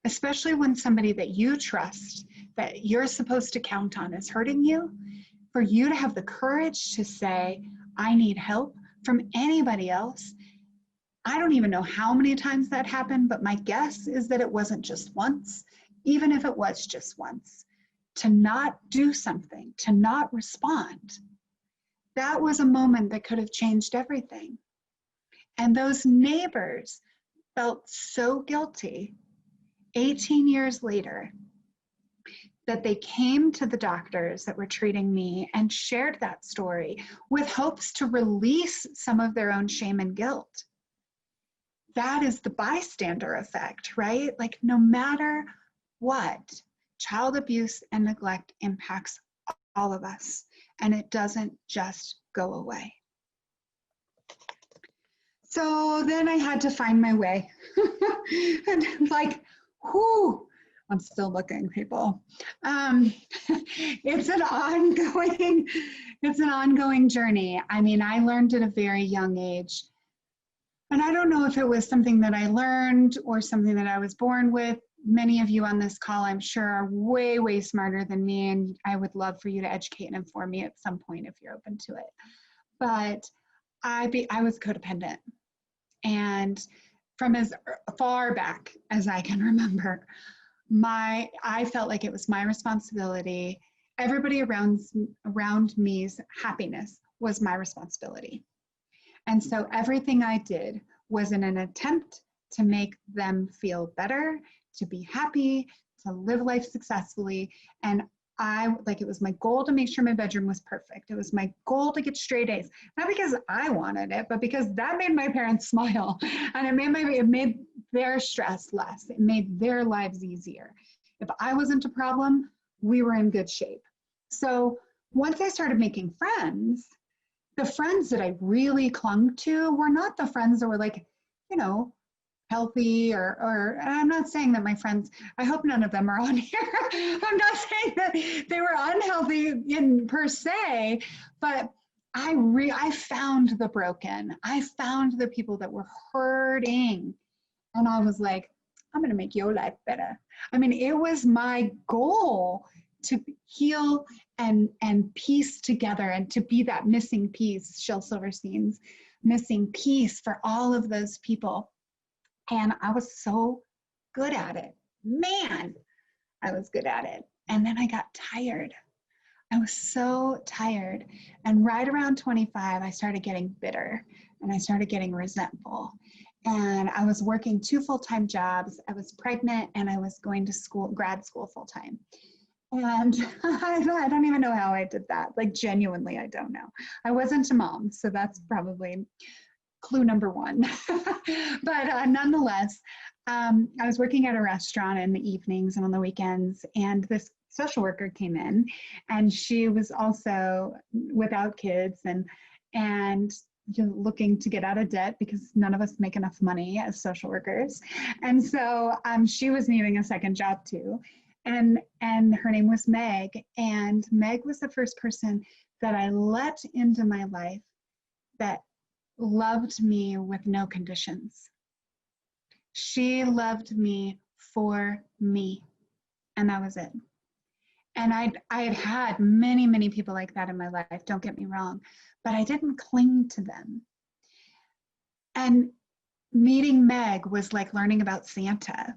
especially when somebody that you trust, that you're supposed to count on is hurting you, for you to have the courage to say, I need help from anybody else. I don't even know how many times that happened, but my guess is that it wasn't just once. Even if it was just once, to not do something, to not respond, that was a moment that could have changed everything. And those neighbors felt so guilty 18 years later that they came to the doctors that were treating me and shared that story with hopes to release some of their own shame and guilt. That is the bystander effect, right? Like no matter what, child abuse and neglect impacts all of us, and it doesn't just go away. So then I had to find my way. And like, whew, I'm still looking, people. It's an ongoing journey. I mean, I learned at a very young age, and I don't know if it was something that I learned or something that I was born with. Many of you on this call, I'm sure, are way, way smarter than me, and I would love for you to educate and inform me at some point if you're open to it. But I was codependent, and from as far back as I can remember, I felt like it was my responsibility. Everybody around me's happiness was my responsibility. And so everything I did was in an attempt to make them feel better, to be happy, to live life successfully. And it was my goal to make sure my bedroom was perfect. It was my goal to get straight A's, not because I wanted it, but because that made my parents smile, and it made their stress less. It made their lives easier. If I wasn't a problem, we were in good shape. So once I started making friends, the friends that I really clung to were not the friends that were like, you know, healthy or I'm not saying that my friends, I hope none of them are on here. I'm not saying that they were unhealthy in per se, but I found the broken. I found the people that were hurting. And I was like, I'm going to make your life better. I mean, it was my goal to heal and piece together and to be that missing piece, Shel Silverstein's missing piece for all of those people. And I was so good at it. Man, I was good at it. And then I got tired. I was so tired. And right around 25, I started getting bitter and I started getting resentful. And I was working 2 full-time jobs. I was pregnant and I was going to school, grad school full-time. And I don't even know how I did that. Like, genuinely, I don't know. I wasn't a mom, so that's probably clue number 1. But nonetheless, I was working at a restaurant in the evenings and on the weekends, and this social worker came in, and she was also without kids and looking to get out of debt because none of us make enough money as social workers. And so she was needing a second job too. And her name was Meg. And Meg was the first person that I let into my life that loved me with no conditions. She loved me for me, and that was it. And I had had many, many people like that in my life, don't get me wrong, but I didn't cling to them. And meeting Meg was like learning about Santa.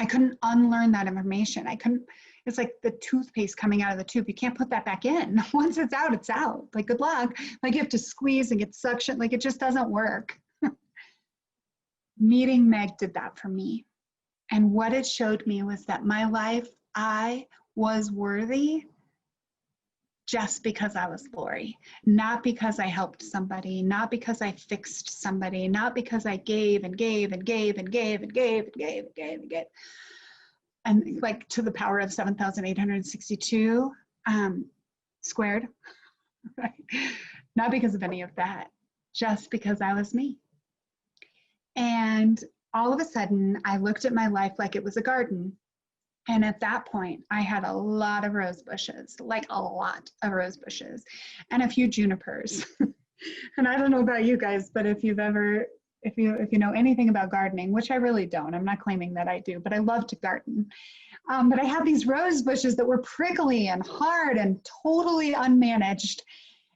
I couldn't unlearn that information. It's like the toothpaste coming out of the tube. You can't put that back in. Once it's out, it's out. Like, good luck. Like, you have to squeeze and get suction. Like, it just doesn't work. Meeting Meg did that for me. And what it showed me was that my life, I was worthy just because I was Lori, not because I helped somebody, not because I fixed somebody, not because I gave and gave and gave and gave and gave and gave and gave and gave. And like to the power of 7,862 squared, right? Not because of any of that, just because I was me. And all of a sudden, I looked at my life like it was a garden. And at that point, I had a lot of rose bushes, like a lot of rose bushes, and a few junipers. And I don't know about you guys, but if you know anything about gardening, which I really don't, I'm not claiming that I do, but I love to garden. But I had these rose bushes that were prickly and hard and totally unmanaged.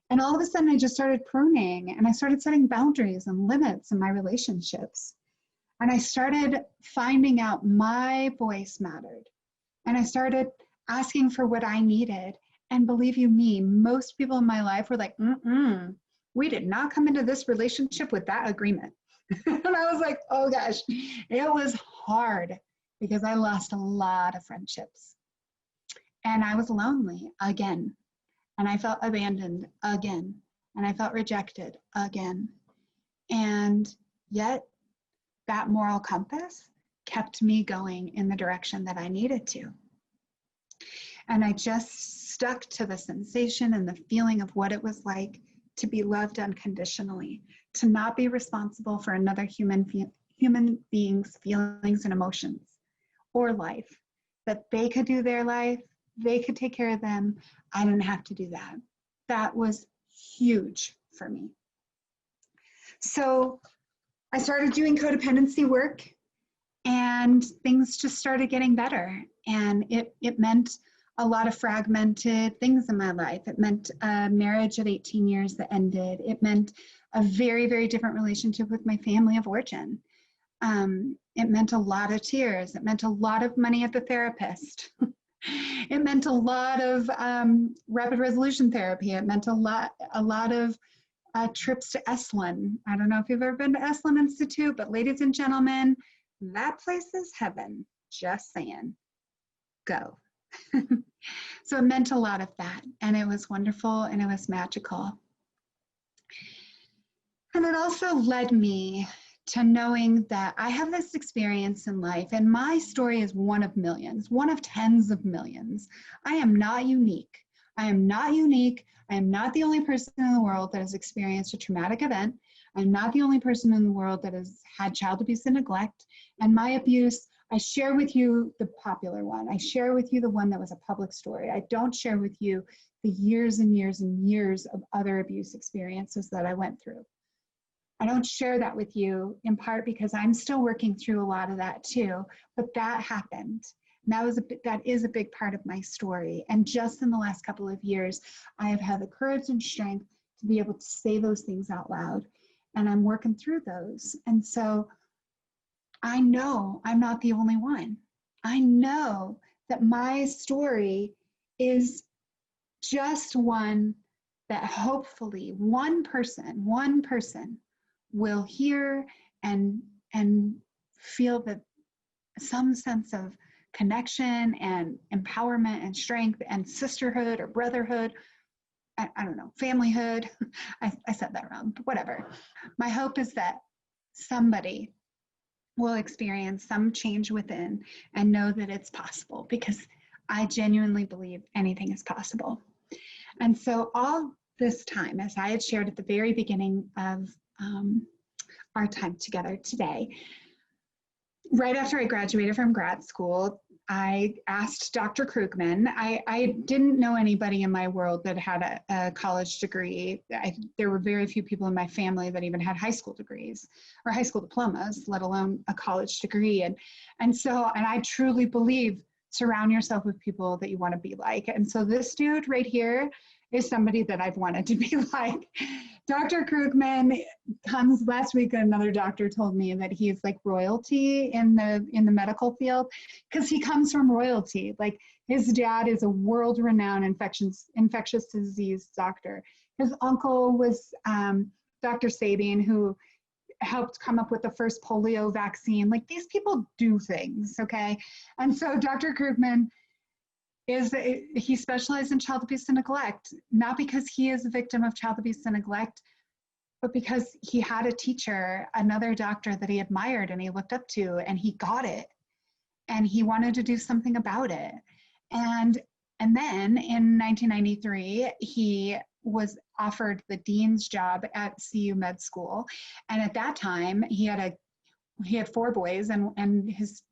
And all of a sudden, I just started pruning, and I started setting boundaries and limits in my relationships. And I started finding out my voice mattered. And I started asking for what I needed. And believe you me, most people in my life were like, we did not come into this relationship with that agreement. And I was like, oh gosh, it was hard because I lost a lot of friendships. And I was lonely again. And I felt abandoned again. And I felt rejected again. And yet that moral compass kept me going in the direction that I needed to. And I just stuck to the sensation and the feeling of what it was like to be loved unconditionally, to not be responsible for another human being's feelings and emotions, or life, that they could do their life, they could take care of them. I didn't have to do that. That was huge for me. So I started doing codependency work, and things just started getting better. And it meant a lot of fragmented things in my life. It meant a marriage of 18 years that ended. It meant a very, very different relationship with my family of origin. It meant a lot of tears. It meant a lot of money at the therapist. It meant a lot of rapid resolution therapy. It meant a lot of trips to Esalen. I don't know if you've ever been to Esalen Institute, but ladies and gentlemen, that place is heaven. Just saying, go. So it meant a lot of that, and it was wonderful, and it was magical. And it also led me to knowing that I have this experience in life, and my story is one of millions, one of tens of millions. I am not unique. I am not unique. I am not the only person in the world that has experienced a traumatic event. I'm not the only person in the world that has had child abuse and neglect. And my abuse, I share with you the popular one. I share with you the one that was a public story. I don't share with you the years and years and years of other abuse experiences that I went through. I don't share that with you in part because I'm still working through a lot of that too, but that happened. And that is a big part of my story. And just in the last couple of years, I have had the courage and strength to be able to say those things out loud. And I'm working through those. And so I know I'm not the only one. I know that my story is just one that hopefully one person will hear and feel that some sense of connection and empowerment and strength and sisterhood or brotherhood. I don't know, familyhood. I said that wrong, but whatever. My hope is that somebody will experience some change within and know that it's possible, because I genuinely believe anything is possible. And so all this time, as I had shared at the very beginning of our time together today, right after I graduated from grad school, I asked Dr. Krugman. I didn't know anybody in my world that had a college degree. There were very few people in my family that even had high school degrees or high school diplomas, let alone a college degree. And I truly believe, surround yourself with people that you want to be like. And so this dude right here is somebody that I've wanted to be like. Dr. Krugman comes last week. Another doctor told me that he's like royalty in the medical field, because he comes from royalty. Like, his dad is a world-renowned infectious disease doctor. His uncle was Dr. Sabin, who helped come up with the first polio vaccine. Like, these people do things, okay? And so Dr. Krugman he specialized in child abuse and neglect, not because he is a victim of child abuse and neglect, but because he had a teacher, another doctor that he admired and he looked up to, and he got it, and he wanted to do something about it. And then in 1993, he was offered the dean's job at CU Med School. And at that time, he had 4 boys, and his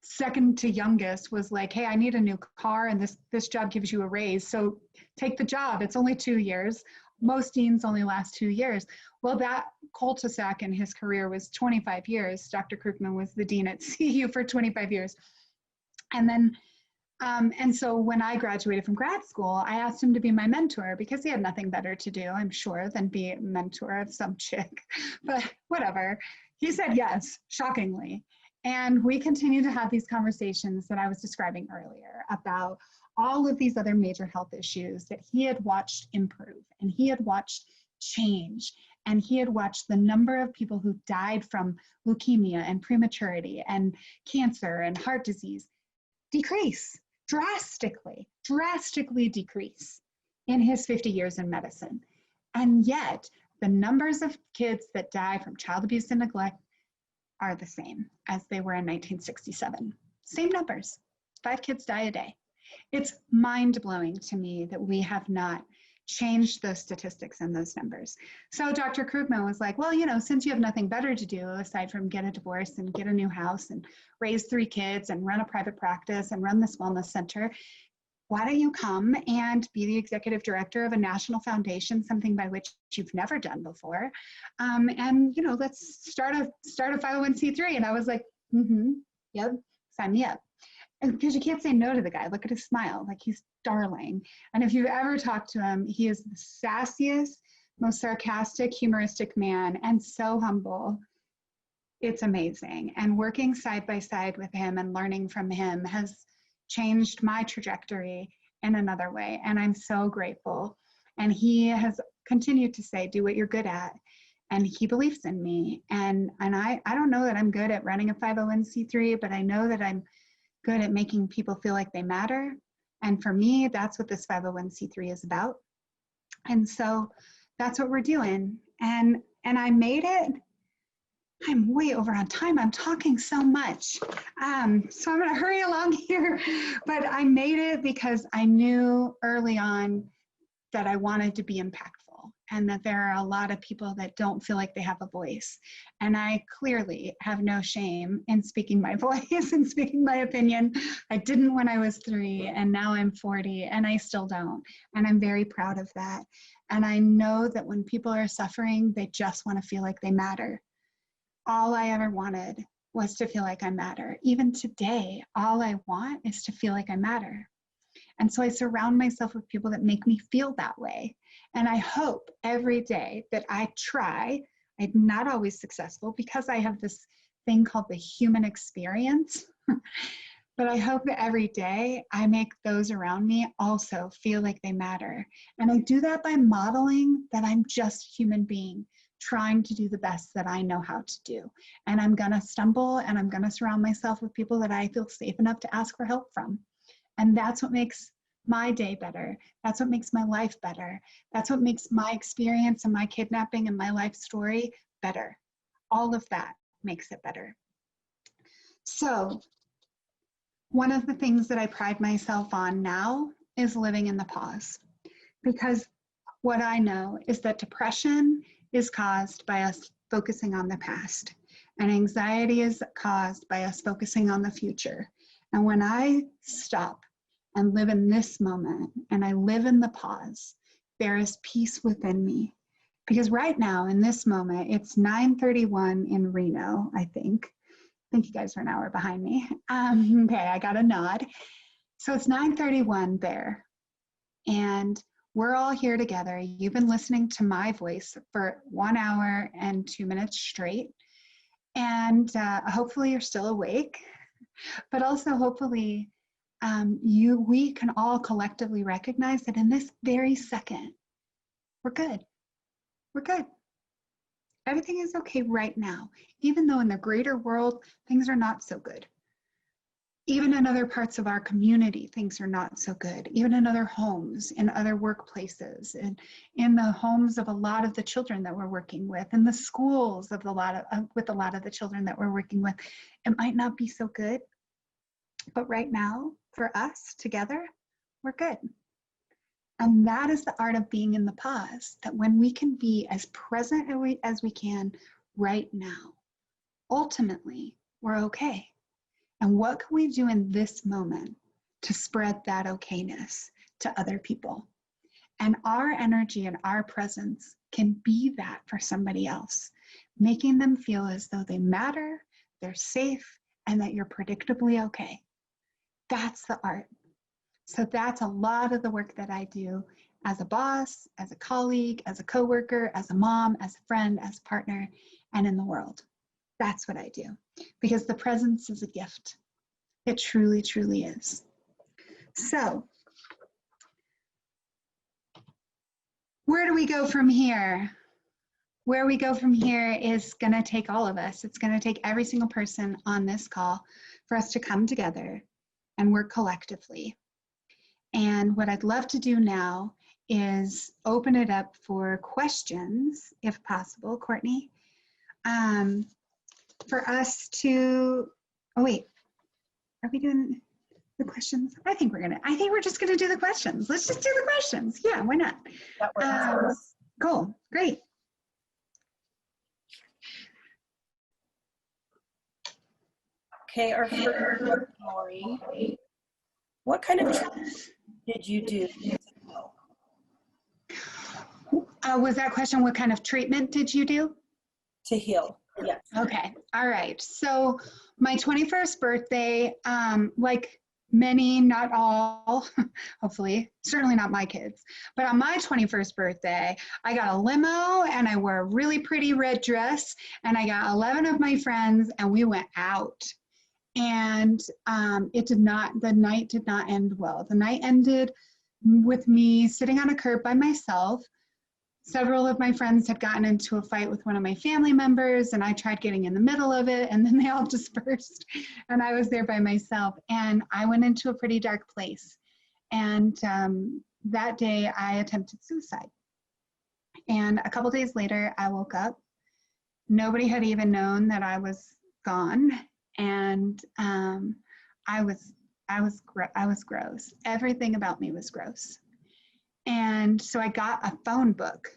second to youngest was like, hey, I need a new car, and this job gives you a raise, so take the job. It's only 2 years. Most deans only last 2 years. Well, that cul-de-sac in his career was 25 years. Dr. Krugman was the dean at CU for 25 years. And then, and so when I graduated from grad school, I asked him to be my mentor, because he had nothing better to do, I'm sure, than be a mentor of some chick, but whatever. He said yes, shockingly. And we continue to have these conversations that I was describing earlier about all of these other major health issues that he had watched improve, and he had watched change, and he had watched the number of people who died from leukemia and prematurity and cancer and heart disease decrease drastically decrease in his 50 years in medicine. And yet the numbers of kids that die from child abuse and neglect are the same as they were in 1967. Same numbers, 5 kids die a day. It's mind-blowing to me that we have not changed those statistics and those numbers. So Dr. Krugman was like, well, since you have nothing better to do aside from get a divorce and get a new house and raise 3 kids and run a private practice and run this wellness center, why don't you come and be the executive director of a national foundation, something by which you've never done before, and let's start a 501c3. And I was like, yep, sign me up. Because you can't say no to the guy. Look at his smile, like he's darling. And if you've ever talked to him, he is the sassiest, most sarcastic, humoristic man, and so humble. It's amazing. And working side by side with him and learning from him has changed my trajectory in another way. And I'm so grateful. And he has continued to say, do what you're good at. And he believes in me. And I don't know that I'm good at running a 501c3, but I know that I'm good at making people feel like they matter. And for me, that's what this 501c3 is about. And so that's what we're doing. And I made it. I'm way over on time. I'm talking so much. So I'm going to hurry along here. But I made it because I knew early on that I wanted to be impactful and that there are a lot of people that don't feel like they have a voice. And I clearly have no shame in speaking my voice and speaking my opinion. I didn't when I was 3, and now I'm 40, and I still don't. And I'm very proud of that. And I know that when people are suffering, they just want to feel like they matter. All I ever wanted was to feel like I matter. Even today, all I want is to feel like I matter. And so I surround myself with people that make me feel that way. And I hope every day that I try. I'm not always successful because I have this thing called the human experience. But I hope that every day I make those around me also feel like they matter. And I do that by modeling that I'm just a human being trying to do the best that I know how to do. And I'm gonna stumble, and I'm gonna surround myself with people that I feel safe enough to ask for help from. And that's what makes my day better. That's what makes my life better. That's what makes my experience and my kidnapping and my life story better. All of that makes it better. So one of the things that I pride myself on now is living in the pause. Because what I know is that depression is caused by us focusing on the past, and anxiety is caused by us focusing on the future. And when I stop and live in this moment, and I live in the pause, there is peace within me. Because right now, in this moment, it's 9:31 in Reno, I think. I think you guys are an hour behind me. Okay, I got a nod. So it's 9:31 there. And we're all here together. You've been listening to my voice for 1 hour and 2 minutes straight. And hopefully you're still awake. But also hopefully we can all collectively recognize that in this very second, we're good. We're good. Everything is okay right now, even though in the greater world, things are not so good. Even in other parts of our community, things are not so good. Even in other homes, in other workplaces, and in the homes of a lot of the children that we're working with, in the schools of with a lot of the children that we're working with, it might not be so good. But right now, for us together, we're good. And that is the art of being in the pause, that when we can be as present as we can right now, ultimately, we're okay. And what can we do in this moment to spread that okayness to other people? And our energy and our presence can be that for somebody else, making them feel as though they matter, they're safe, and that you're predictably okay. That's the art. So that's a lot of the work that I do as a boss, as a colleague, as a coworker, as a mom, as a friend, as a partner, and in the world. That's what I do, because the presence is a gift. It truly, truly is. So where do we go from here? Where we go from here is going to take all of us. It's going to take every single person on this call for us to come together and work collectively. And what I'd love to do now is open it up for questions, if possible, Courtney, for us to, oh wait, are we doing, the questions? I think we're just gonna do the questions. Let's just do the questions. Yeah, why not? That works. Cool, great. Okay, our first Lori. What kind of treatment did you do? Was that question, what kind of treatment did you do? To heal, yes. Okay, all right. So my 21st birthday, like many, not all, hopefully, certainly not my kids, but on my 21st birthday, I got a limo and I wore a really pretty red dress and I got 11 of my friends and we went out. And the night did not end well. The night ended with me sitting on a curb by myself. Several of my friends had gotten into a fight with one of my family members and I tried getting in the middle of it and then they all dispersed and I was there by myself and I went into a pretty dark place. And that day I attempted suicide. And a couple days later I woke up. Nobody had even known that I was gone. And I was gross. Everything about me was gross. And so I got a phone book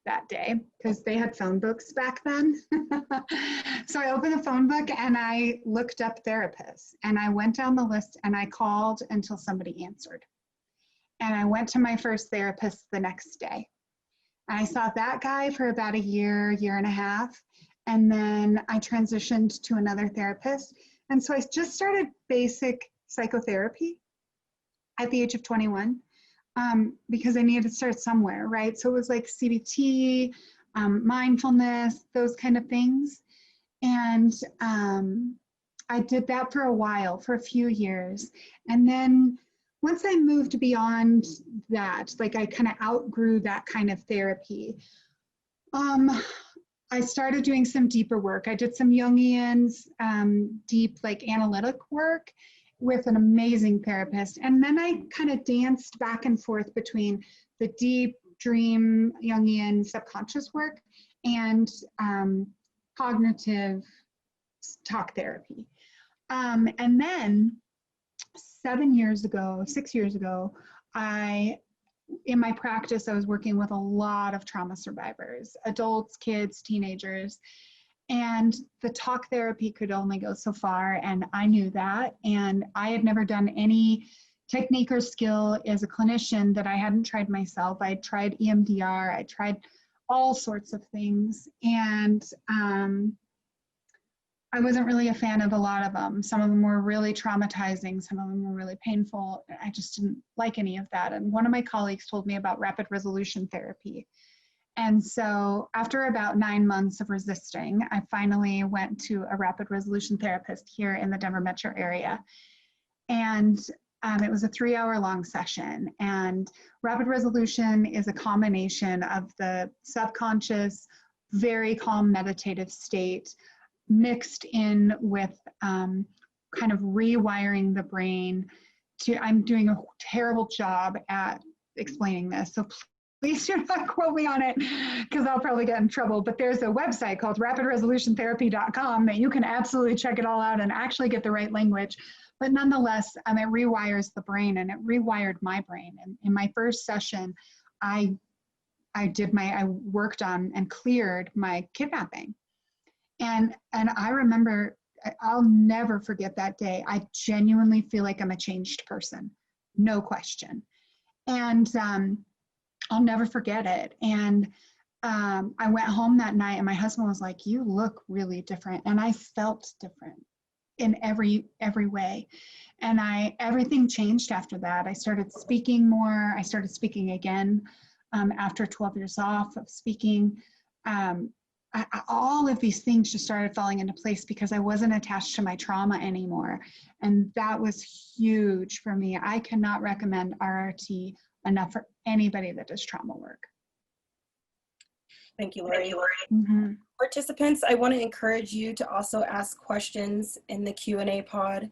that day because they had phone books back then. So I opened the phone book and I looked up therapists and I went down the list and I called until somebody answered. And I went to my first therapist the next day. And I saw that guy for about a year and a half. And then I transitioned to another therapist. And so I just started basic psychotherapy at the age of 21 because I needed to start somewhere, right? So it was like CBT, mindfulness, those kind of things. And I did that for a while, for a few years. And then once I moved beyond that, like I kind of outgrew that kind of therapy, I started doing some deeper work. I did some Jungian, deep, like analytic work with an amazing therapist. And then I kind of danced back and forth between the deep dream Jungian subconscious work and cognitive talk therapy. And then 6 years ago, in my practice, I was working with a lot of trauma survivors, adults, kids, teenagers, and the talk therapy could only go so far, and I knew that, and I had never done any technique or skill as a clinician that I hadn't tried myself. I tried EMDR, I tried all sorts of things, and I wasn't really a fan of a lot of them. Some of them were really traumatizing. Some of them were really painful. I just didn't like any of that. And one of my colleagues told me about rapid resolution therapy. And so after about 9 months of resisting, I finally went to a rapid resolution therapist here in the Denver metro area. And it was a 3-hour-long session. And rapid resolution is a combination of the subconscious, very calm meditative state mixed in with kind of rewiring the brain I'm doing a terrible job at explaining this, so please do not quote me on it because I'll probably get in trouble, but there's a website called rapidresolutiontherapy.com that you can absolutely check it all out and actually get the right language. But nonetheless, it rewires the brain, and it rewired my brain. And in my first session, I worked on and cleared my kidnapping. And I remember, I'll never forget that day. I genuinely feel like I'm a changed person, no question. And I'll never forget it. And I went home that night and my husband was like, "You look really different." And I felt different in every way. And everything changed after that. I started speaking more. I started speaking again after 12 years off of speaking. All of these things just started falling into place because I wasn't attached to my trauma anymore. And that was huge for me. I cannot recommend RRT enough for anybody that does trauma work. Thank you, Lori. Mm-hmm. Participants, I want to encourage you to also ask questions in the Q&A pod.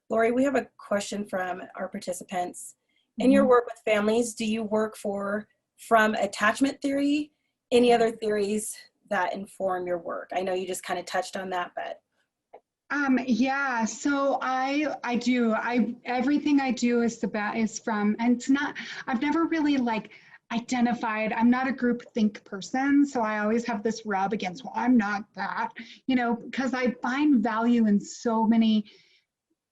Lori, we have a question from our participants. In your work with families, do you work from attachment theory? Any other theories that inform your work? I know you just kind of touched on that, but. Yeah, so I do. Everything I do is from, and it's not, I've never really like identified, I'm not a group think person, so I always have this rub against, well, I'm not that, because I find value in so many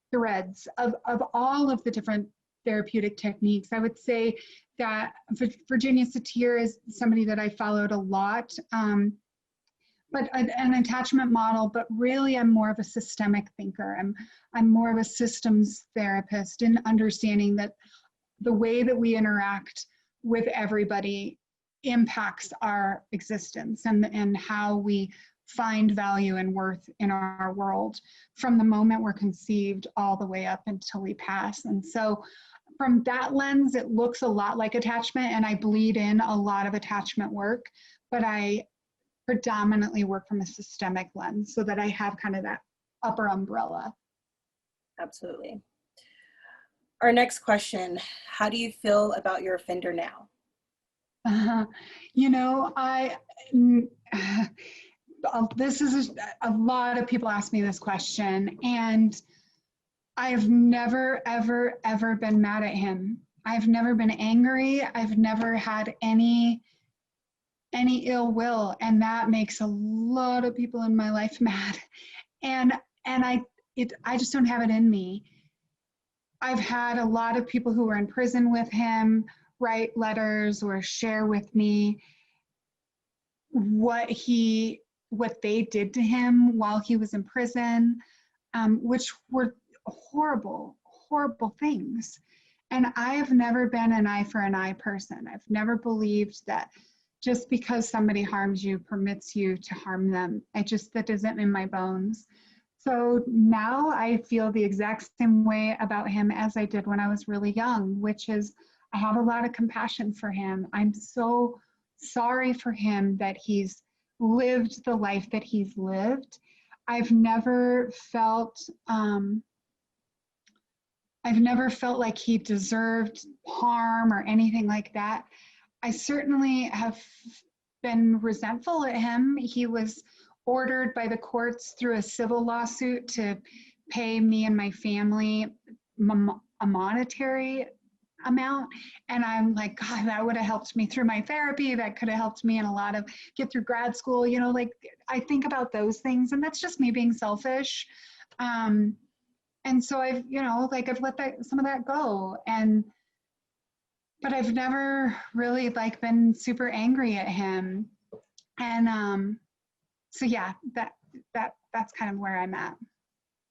threads of all of the different therapeutic techniques. I would say that Virginia Satir is somebody that I followed a lot. But an attachment model, but really I'm more of a systemic thinker. I'm more of a systems therapist in understanding that the way that we interact with everybody impacts our existence and how we find value and worth in our world from the moment we're conceived all the way up until we pass. And so from that lens, it looks a lot like attachment, and I bleed in a lot of attachment work, but I predominantly work from a systemic lens so that I have kind of that upper umbrella. Absolutely. Our next question, how do you feel about your offender now? This is a lot of people ask me this question, and I've never, ever, ever been mad at him. I've never been angry. I've never had any ill will, and that makes a lot of people in my life mad. And I just don't have it in me. I've had a lot of people who were in prison with him write letters or share with me what they did to him while he was in prison, which were horrible, horrible things. And I have never been an eye for an eye person. I've never believed that just because somebody harms you permits you to harm them. That isn't in my bones. So now I feel the exact same way about him as I did when I was really young, which is I have a lot of compassion for him. I'm so sorry for him that he's lived the life that he's lived. I've never felt like he deserved harm or anything like that. I certainly have been resentful at him. He was ordered by the courts through a civil lawsuit to pay me and my family a monetary amount. And I'm like, God, that would have helped me through my therapy. That could have helped me in a lot of get through grad school. Like I think about those things, and that's just me being selfish. And so I've let some of that go. But I've never really been super angry at him. And so yeah, that's kind of where I'm at.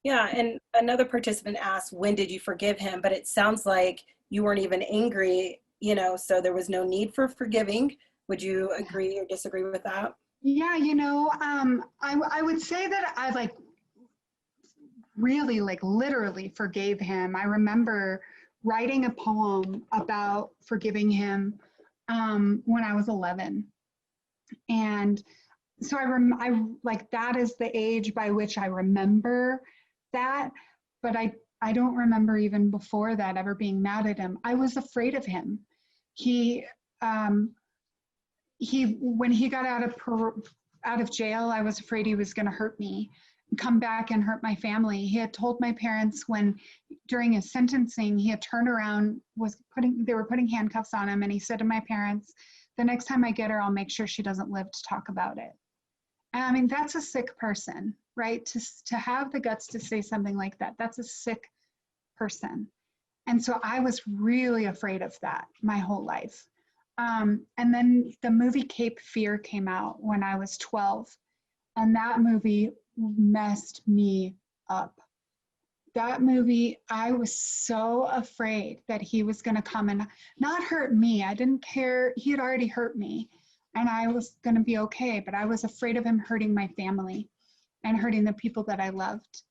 Yeah, and another participant asked, when did you forgive him? But it sounds like you weren't even angry, so there was no need for forgiving. Would you agree or disagree with that? Yeah, I would say that I really literally forgave him. I remember writing a poem about forgiving him when I was 11. And so that is the age by which I remember that, but I don't remember even before that ever being mad at him. I was afraid of him. When he got out of jail, I was afraid he was going to hurt me, come back and hurt my family. He had told my parents during his sentencing, he had turned around, they were putting handcuffs on him, and he said to my parents, the next time I get her, I'll make sure she doesn't live to talk about it. And I mean, that's a sick person, right? To have the guts to say something like that, that's a sick person. And so I was really afraid of that my whole life. And then the movie Cape Fear came out when I was 12, and that movie messed me up. That movie, I was so afraid that he was going to come and not hurt me. I didn't care. He had already hurt me, and I was going to be okay, but I was afraid of him hurting my family and hurting the people that I loved.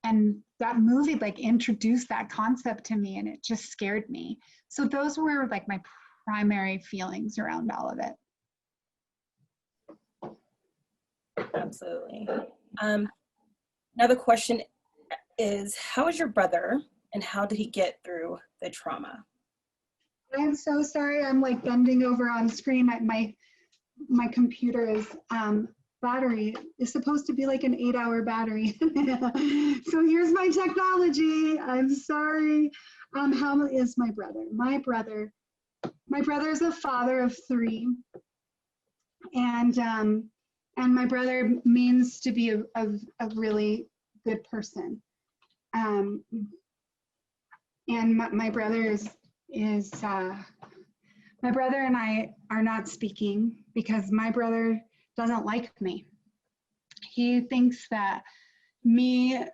And that movie introduced that concept to me, and it just scared me. So those were my primary feelings around all of it. Absolutely. Another question is, how is your brother, and how did he get through the trauma? I'm so sorry. I'm bending over on screen. My computer is battery is supposed to be like an 8-hour battery. So here's my technology. I'm sorry. How is my brother? My brother is a father of 3, and my brother means to be a really good person. And my brother is my brother and I are not speaking because my brother doesn't like me. He thinks that me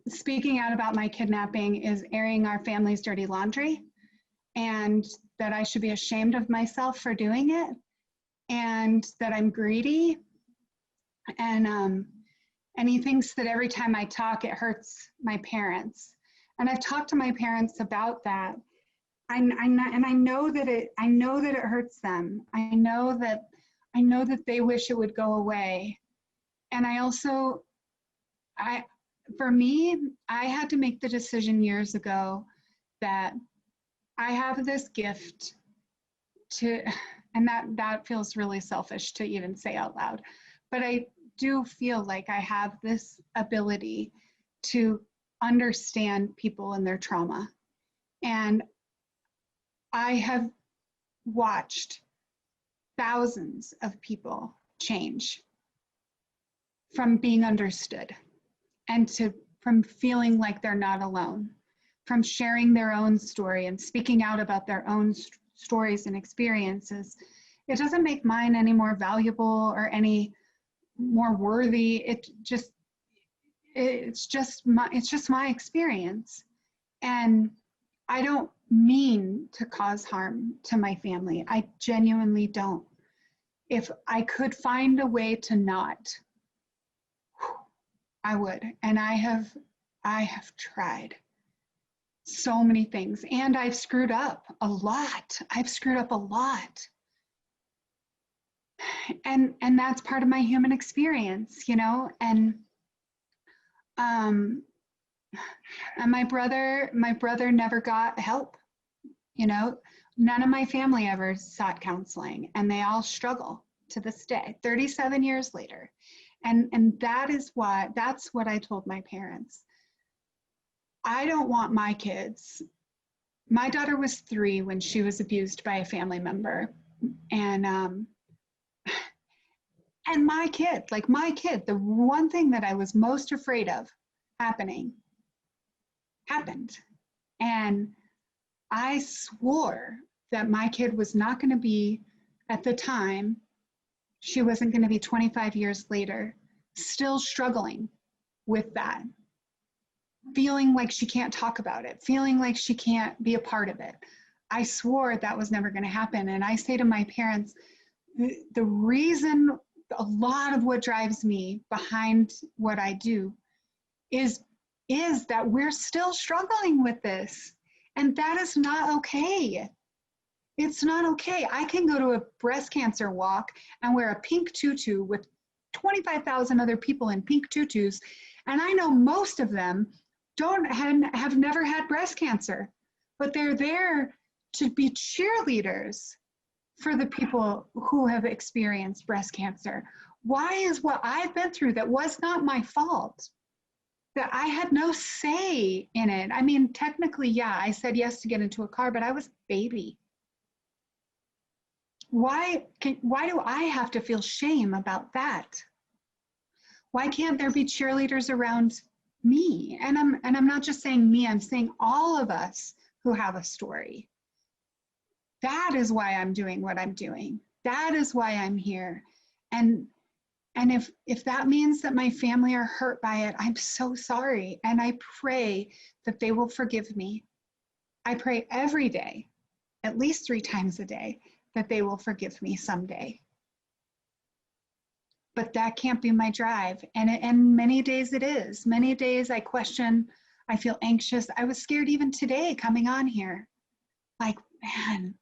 speaking out about my kidnapping is airing our family's dirty laundry, and that I should be ashamed of myself for doing it, and that I'm greedy. And he thinks that every time I talk, it hurts my parents. And I've talked to my parents about that. I know that it hurts them. I know that they wish it would go away. And for me, I had to make the decision years ago that I have this gift and that feels really selfish to even say out loud, but I do feel like I have this ability to understand people and their trauma. And I have watched thousands of people change from being understood and from feeling like they're not alone, from sharing their own story and speaking out about their own stories and experiences. It doesn't make mine any more valuable or any more worthy. It's just my experience. And I don't mean to cause harm to my family. I genuinely don't. If I could find a way to not, I would. And I have tried so many things, and I've screwed up a lot. And that's part of my human experience, you know. And my brother never got help, you know. None of my family ever sought counseling, and they all struggle to this day, 37 years later. And that's what I told my parents. I don't want my kids. My daughter was 3 when she was abused by a family member. And my kid, the one thing that I was most afraid of happened. And I swore that my kid was not going to be, at the time, she wasn't going to be 25 years later, still struggling with that. Feeling like she can't talk about it, feeling like she can't be a part of it. I swore that was never going to happen. And I say to my parents, the reason, a lot of what drives me behind what I do is that we're still struggling with this. And that is not okay. It's not okay. I can go to a breast cancer walk and wear a pink tutu with 25,000 other people in pink tutus. And I know most of them have never had breast cancer, but they're there to be cheerleaders for the people who have experienced breast cancer. Why is what I've been through, that was not my fault, that I had no say in it? I mean, technically, yeah, I said yes to get into a car, but I was a baby. Why do I have to feel shame about that? Why can't there be cheerleaders around me? And I'm not just saying me, I'm saying all of us who have a story. That is why I'm doing what I'm doing. That is why I'm here. And if that means that my family are hurt by it, I'm so sorry. And I pray that they will forgive me. I pray every day, at least 3 times a day, that they will forgive me someday. But that can't be my drive. And many days it is. Many days I question, I feel anxious. I was scared even today coming on here. Like, man,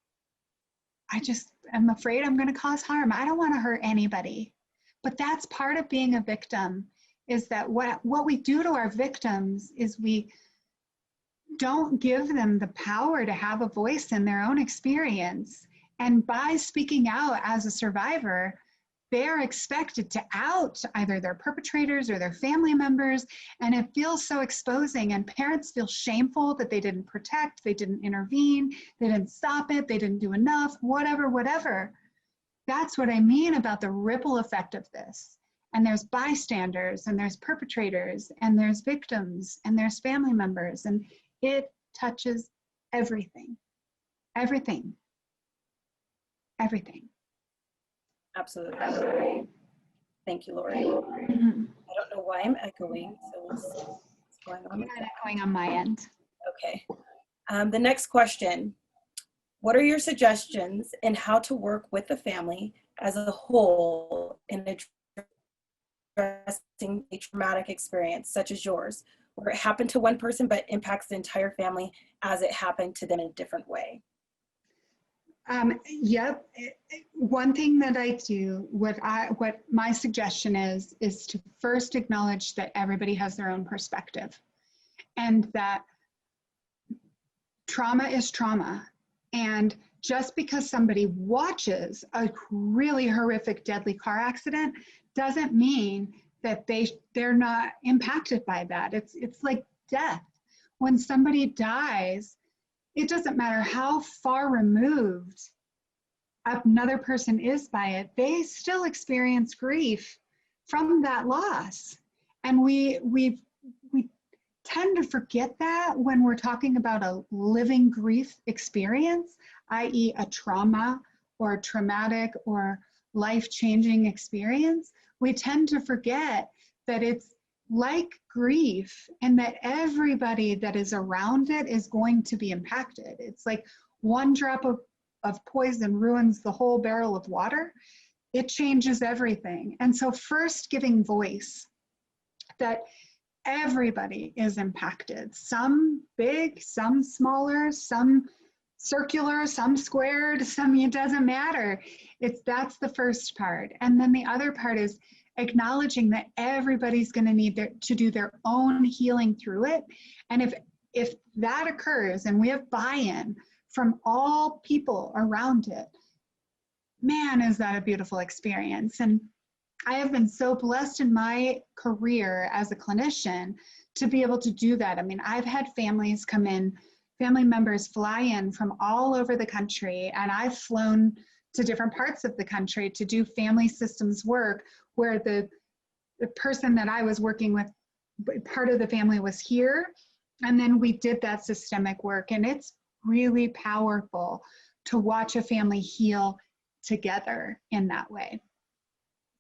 I'm afraid I'm going to cause harm. I don't want to hurt anybody. But that's part of being a victim, is that what we do to our victims is we don't give them the power to have a voice in their own experience. And by speaking out as a survivor, they're expected to out either their perpetrators or their family members, and it feels so exposing, and parents feel shameful that they didn't protect, they didn't intervene, they didn't stop it, they didn't do enough, whatever. That's what I mean about the ripple effect of this. And there's bystanders, and there's perpetrators, and there's victims, and there's family members, and it touches everything. Everything. Absolutely. Thank you, Lori. Mm-hmm. I don't know why I'm echoing, so we'll see what's going on. Not echoing on my end. Okay. The next question. What are your suggestions in how to work with the family as a whole in addressing a traumatic experience such as yours, where it happened to one person but impacts the entire family as it happened to them in a different way? Yep. One thing that I do, what my suggestion is to first acknowledge that everybody has their own perspective, and that trauma is trauma. And just because somebody watches a really horrific, deadly car accident doesn't mean that they're not impacted by that. It's like death. When somebody dies, it doesn't matter how far removed another person is by it, they still experience grief from that loss. And we tend to forget that when we're talking about a living grief experience, i.e. a trauma or a traumatic or life-changing experience. We tend to forget that it's like grief, and that everybody that is around it is going to be impacted. It's like one drop of poison ruins the whole barrel of water. It changes everything. And so first, giving voice that everybody is impacted, some big, some smaller, some circular, some squared, some, it doesn't matter. That's the first part. And then the other part is acknowledging that everybody's going to need to do their own healing through it. And if that occurs and we have buy-in from all people around it, man, is that a beautiful experience. And I have been so blessed in my career as a clinician to be able to do that. I mean, I've had families come in, family members fly in from all over the country, and I've flown to different parts of the country to do family systems work where the person that I was working with, part of the family was here, and then we did that systemic work. And it's really powerful to watch a family heal together in that way.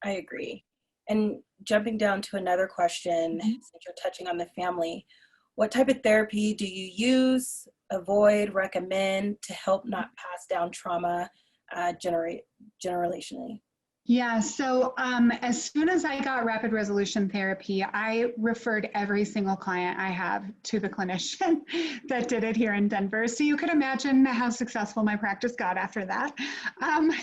I agree. And jumping down to another question, since you're touching on the family, what type of therapy do you use, avoid, recommend to help not pass down trauma generationally? Yeah, so as soon as I got rapid resolution therapy, I referred every single client I have to the clinician that did it here in Denver. So you could imagine how successful my practice got after that.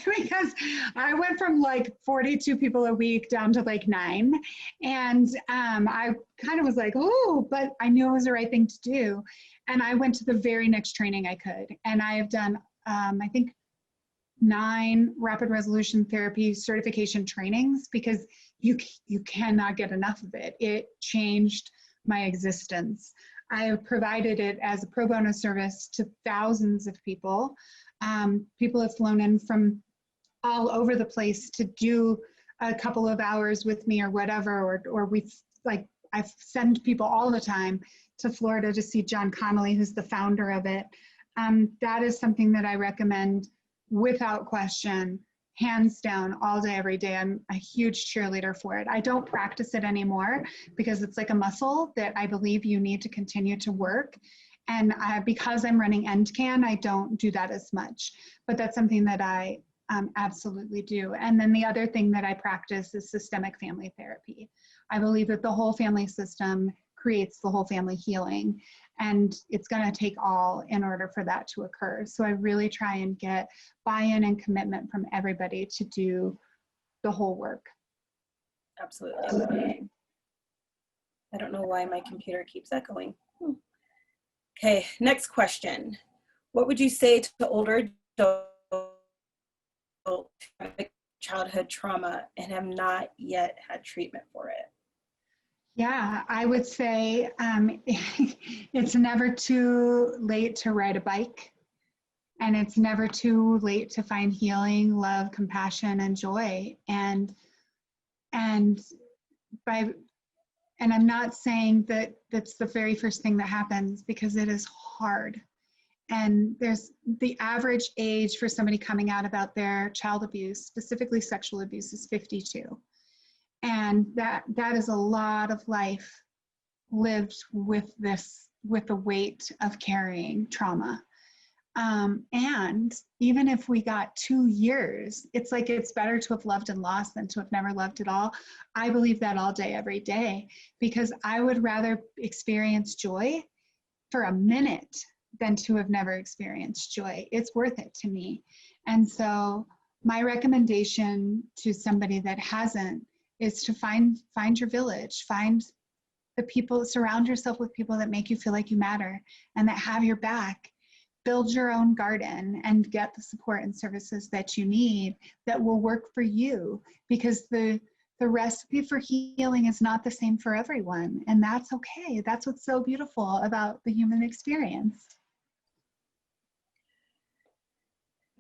Because I went from like 42 people a week down to like 9. And I kind of was like, oh, but I knew it was the right thing to do. And I went to the very next training I could. And I have done, I think, 9 rapid resolution therapy certification trainings, because you cannot get enough of it. It changed my existence. I have provided it as a pro bono service to thousands of people. People have flown in from all over the place to do a couple of hours with me or whatever, or I send people all the time to Florida to see John Connolly, who's the founder of it. That is something that I recommend without question, hands down, all day, every day. I'm a huge cheerleader for it. I don't practice it anymore because it's like a muscle that I believe you need to continue to work. And because I'm running EndCan, I don't do that as much. But that's something that I absolutely do. And then the other thing that I practice is systemic family therapy. I believe that the whole family system creates the whole family healing. And it's going to take all in order for that to occur. So I really try and get buy-in and commitment from everybody to do the whole work. Absolutely. I don't know why my computer keeps echoing. Okay, next question. What would you say to older adults childhood trauma and have not yet had treatment for it? Yeah, I would say it's never too late to ride a bike, and it's never too late to find healing, love, compassion, and joy. And by and I'm not saying that that's the very first thing that happens, because it is hard. And there's the average age for somebody coming out about their child abuse, specifically sexual abuse, is 52. And that is a lot of life lived with the weight of carrying trauma. And even if we got 2 years, it's like it's better to have loved and lost than to have never loved at all. I believe that all day, every day, because I would rather experience joy for a minute than to have never experienced joy. It's worth it to me. And so my recommendation to somebody that hasn't is to find your village, find the people, surround yourself with people that make you feel like you matter and that have your back. Build your own garden and get the support and services that you need that will work for you, because the recipe for healing is not the same for everyone, and that's okay. That's what's so beautiful about the human experience.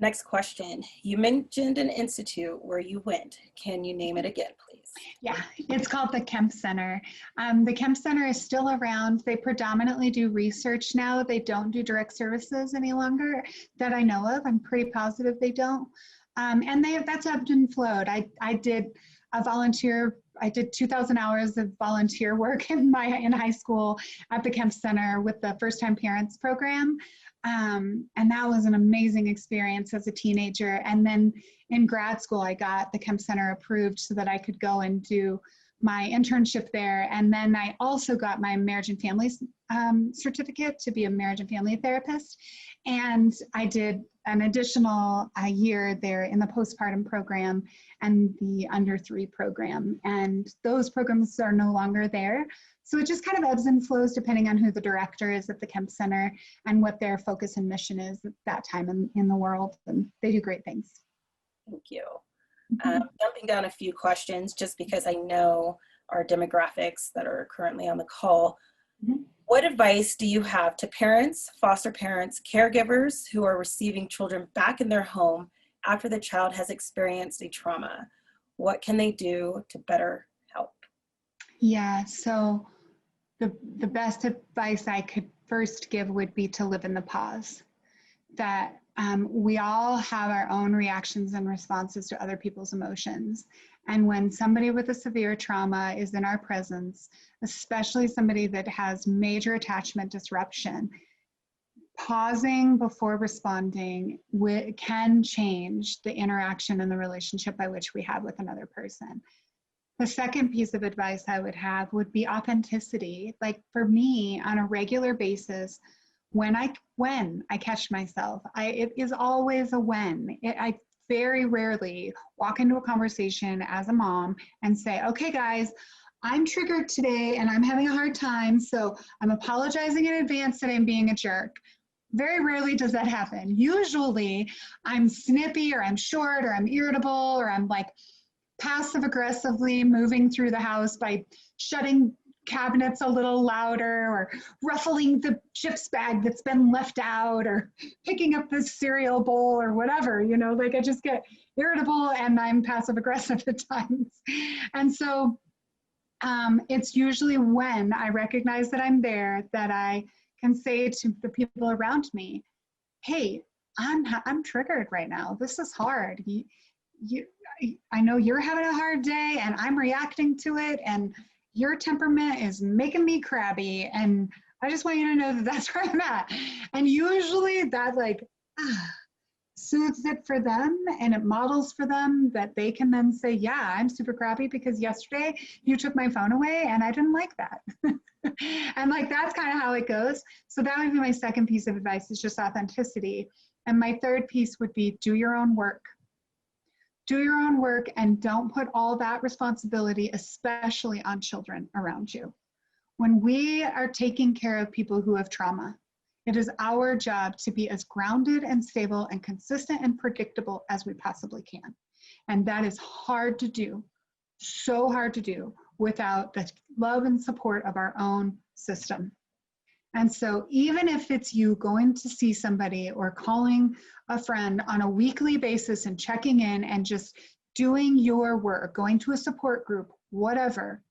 Next question. You mentioned an institute where you went. Can you name it again, please? Yeah, it's called the Kemp Center. The Kemp Center is still around. They predominantly do research now. They don't do direct services any longer that I know of. I'm pretty positive they don't. And that's ebbed and flowed. I did 2,000 hours of volunteer work in high school at the Kemp Center with the First Time Parents program. And that was an amazing experience as a teenager. And then in grad school, I got the Kemp Center approved so that I could go and do my internship there. And then I also got my marriage and family certificate to be a marriage and family therapist. And I did an additional year there in the postpartum program and the under 3 program. And those programs are no longer there. So it just kind of ebbs and flows depending on who the director is at the Kemp Center and what their focus and mission is at that time in the world. And they do great things. Thank you. Jumping down a few questions, just because I know our demographics that are currently on the call. Mm-hmm. What advice do you have to parents, foster parents, caregivers who are receiving children back in their home after the child has experienced a trauma? What can they do to better help? Yeah, so the best advice I could first give would be to live in the pause. That we all have our own reactions and responses to other people's emotions. And when somebody with a severe trauma is in our presence, especially somebody that has major attachment disruption, pausing before responding can change the interaction and the relationship by which we have with another person. The second piece of advice I would have would be authenticity. Like for me, on a regular basis, when I catch myself, it is always a when. I very rarely walk into a conversation as a mom and say, okay guys, I'm triggered today and I'm having a hard time, so I'm apologizing in advance that I'm being a jerk. Very rarely does that happen. Usually I'm snippy or I'm short or I'm irritable or I'm like passive aggressively moving through the house by shutting cabinets a little louder or ruffling the chips bag that's been left out or picking up the cereal bowl or whatever, like I just get irritable and I'm passive aggressive at times. And so it's usually when I recognize that I'm there that I can say to the people around me, hey, I'm triggered right now. This is hard. I know you're having a hard day and I'm reacting to it, and your temperament is making me crabby, and I just want you to know that that's where I'm at. And usually that soothes it for them, and it models for them that they can then say, yeah, I'm super crabby because yesterday you took my phone away and I didn't like that. And that's kind of how it goes. So that would be my second piece of advice, is just authenticity. And my third piece would be do your own work. Do your own work and don't put all that responsibility, especially on children around you. When we are taking care of people who have trauma, it is our job to be as grounded and stable and consistent and predictable as we possibly can. And that is hard to do, so hard to do without the love and support of our own system. And so even if it's you going to see somebody or calling a friend on a weekly basis and checking in and just doing your work, going to a support group, whatever,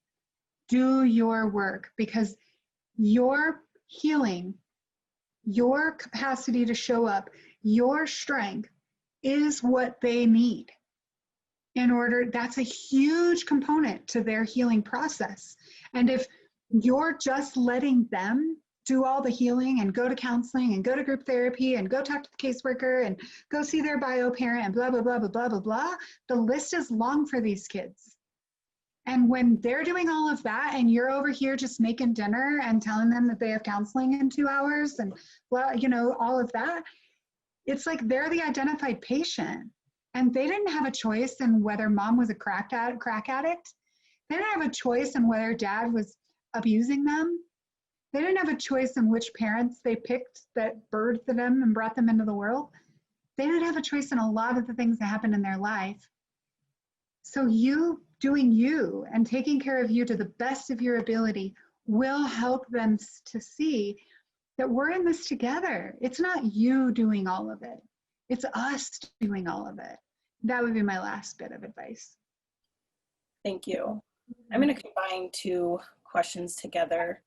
do your work, because your healing, your capacity to show up, your strength is what they need in order. That's a huge component to their healing process. And if you're just letting them do all the healing and go to counseling and go to group therapy and go talk to the caseworker and go see their bio parent and blah, blah, blah, blah, blah, blah, blah, the list is long for these kids. And when they're doing all of that and you're over here just making dinner and telling them that they have counseling in 2 hours and, well, you know, all of that, it's like they're the identified patient. And they didn't have a choice in whether mom was a crack addict. They didn't have a choice in whether dad was abusing them. They didn't have a choice in which parents they picked that birthed them and brought them into the world. They didn't have a choice in a lot of the things that happened in their life. So you doing you and taking care of you to the best of your ability will help them to see that we're in this together. It's not you doing all of it. It's us doing all of it. That would be my last bit of advice. Thank you. I'm going to combine 2 questions together.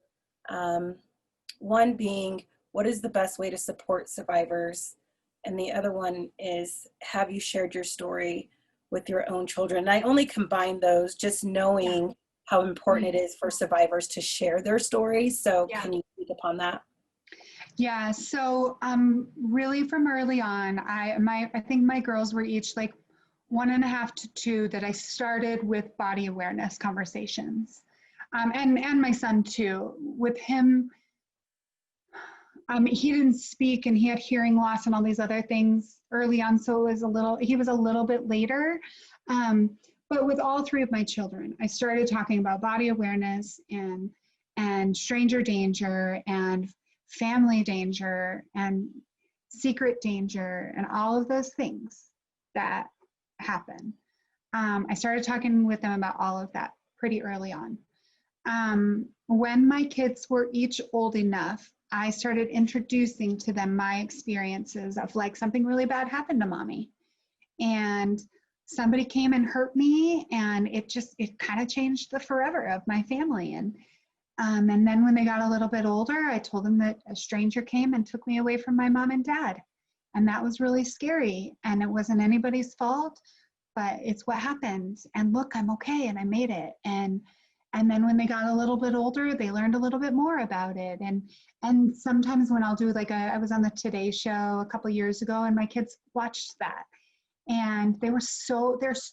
One being, what is the best way to support survivors? And the other one is, have you shared your story with your own children? And I only combine those just knowing how important it is for survivors to share their stories. So can you speak upon that? Yeah, so really from early on, I think my girls were each like 1.5 to 2 that I started with body awareness conversations. And my son too. With him, he didn't speak and he had hearing loss and all these other things early on, so he was a little bit later. But with all 3 of my children, I started talking about body awareness and stranger danger and family danger and secret danger and all of those things that happen. I started talking with them about all of that pretty early on. When my kids were each old enough, I started introducing to them my experiences of like something really bad happened to mommy. And somebody came and hurt me, and it kind of changed the forever of my family. And then when they got a little bit older, I told them that a stranger came and took me away from my mom and dad. And that was really scary. And it wasn't anybody's fault, but it's what happened. And look, I'm okay, and I made it. And then when they got a little bit older, they learned a little bit more about it. And sometimes when I'll do I was on the Today Show a couple years ago, and my kids watched that. And they were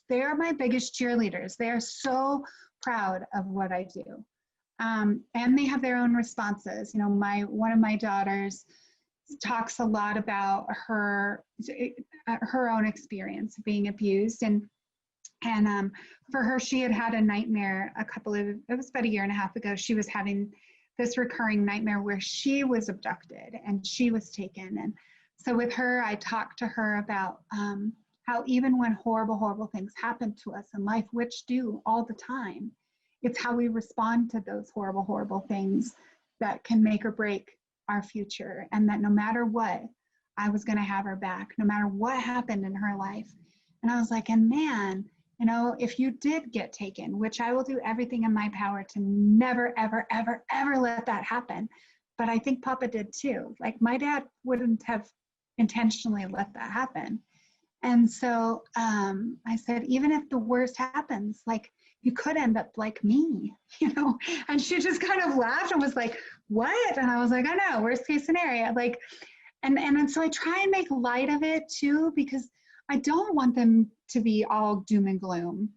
they're my biggest cheerleaders. They are so proud of what I do. And they have their own responses. You know, one of my daughters talks a lot about her own experience of being abused. And for her, she had a nightmare it was about 1.5 years ago. She was having this recurring nightmare where she was abducted and she was taken. And so with her, I talked to her about how even when horrible, horrible things happen to us in life, which do all the time, it's how we respond to those horrible, horrible things that can make or break our future. And that no matter what, I was going to have her back, no matter what happened in her life. And I was like, and man, you know, if you did get taken, which I will do everything in my power to never, ever, ever, ever let that happen. But I think Papa did too. Like my dad wouldn't have intentionally let that happen. And so I said, even if the worst happens, like you could end up like me, you know? And she just kind of laughed and was like, what? And I was like, I know, worst case scenario. Like, and so I try and make light of it too, because I don't want them to be all doom and gloom.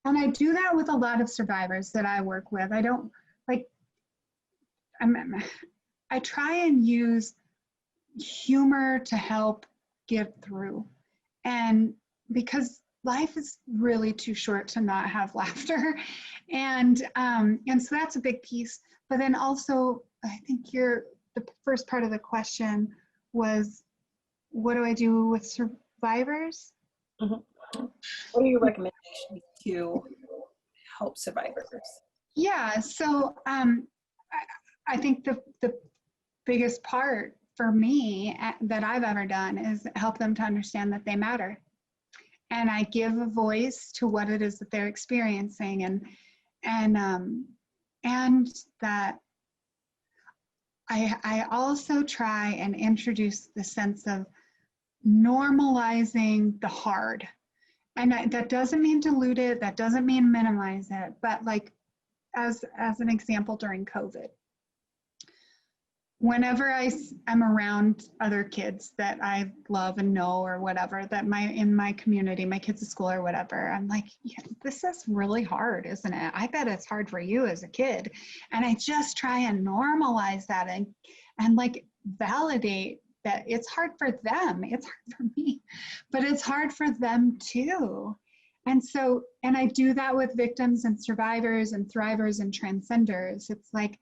And I do that with a lot of survivors that I work with. I don't I try and use humor to help get through. And because life is really too short to not have laughter. And so that's a big piece. But then also, I think the first part of the question was, what do I do with survivors? Mm-hmm. What are your recommendations to help survivors? Yeah, so I think the biggest part for me that I've ever done is help them to understand that they matter. And I give a voice to what it is that they're experiencing, and that I also try and introduce the sense of normalizing the hard. And that doesn't mean dilute it, that doesn't mean minimize it, but like as an example during COVID, whenever I'm around other kids that I love and know or whatever, that in my community, my kids at school or whatever, I'm like, yeah, this is really hard, isn't it? I bet it's hard for you as a kid. And I just try and normalize that and like validate that it's hard for them. It's hard for me, but it's hard for them too. And so, and I do that with victims and survivors and thrivers and transcenders. It's like,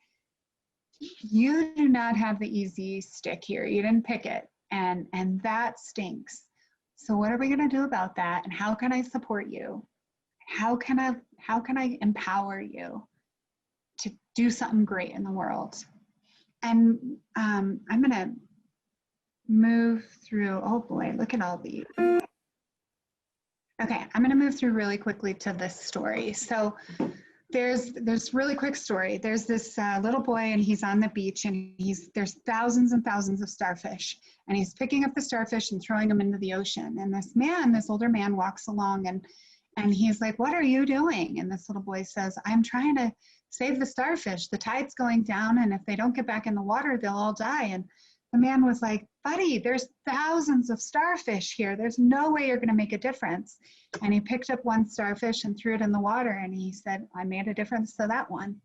you do not have the easy stick here. You didn't pick it, and that stinks. So what are we going to do about that? And how can I support you? How can I empower you to do something great in the world? And I'm going to move through. Oh boy, look at all these. Okay, I'm going to move through really quickly to this story. So there's really quick story. There's this little boy, and he's on the beach, and there's thousands and thousands of starfish, and he's picking up the starfish and throwing them into the ocean. And this older man walks along, and he's like, "What are you doing?" And this little boy says, "I'm trying to save the starfish. The tide's going down, and if they don't get back in the water, they'll all die." And the man was like, "Buddy, there's thousands of starfish here. There's no way you're going to make a difference." And he picked up one starfish and threw it in the water, and he said, "I made a difference to that one."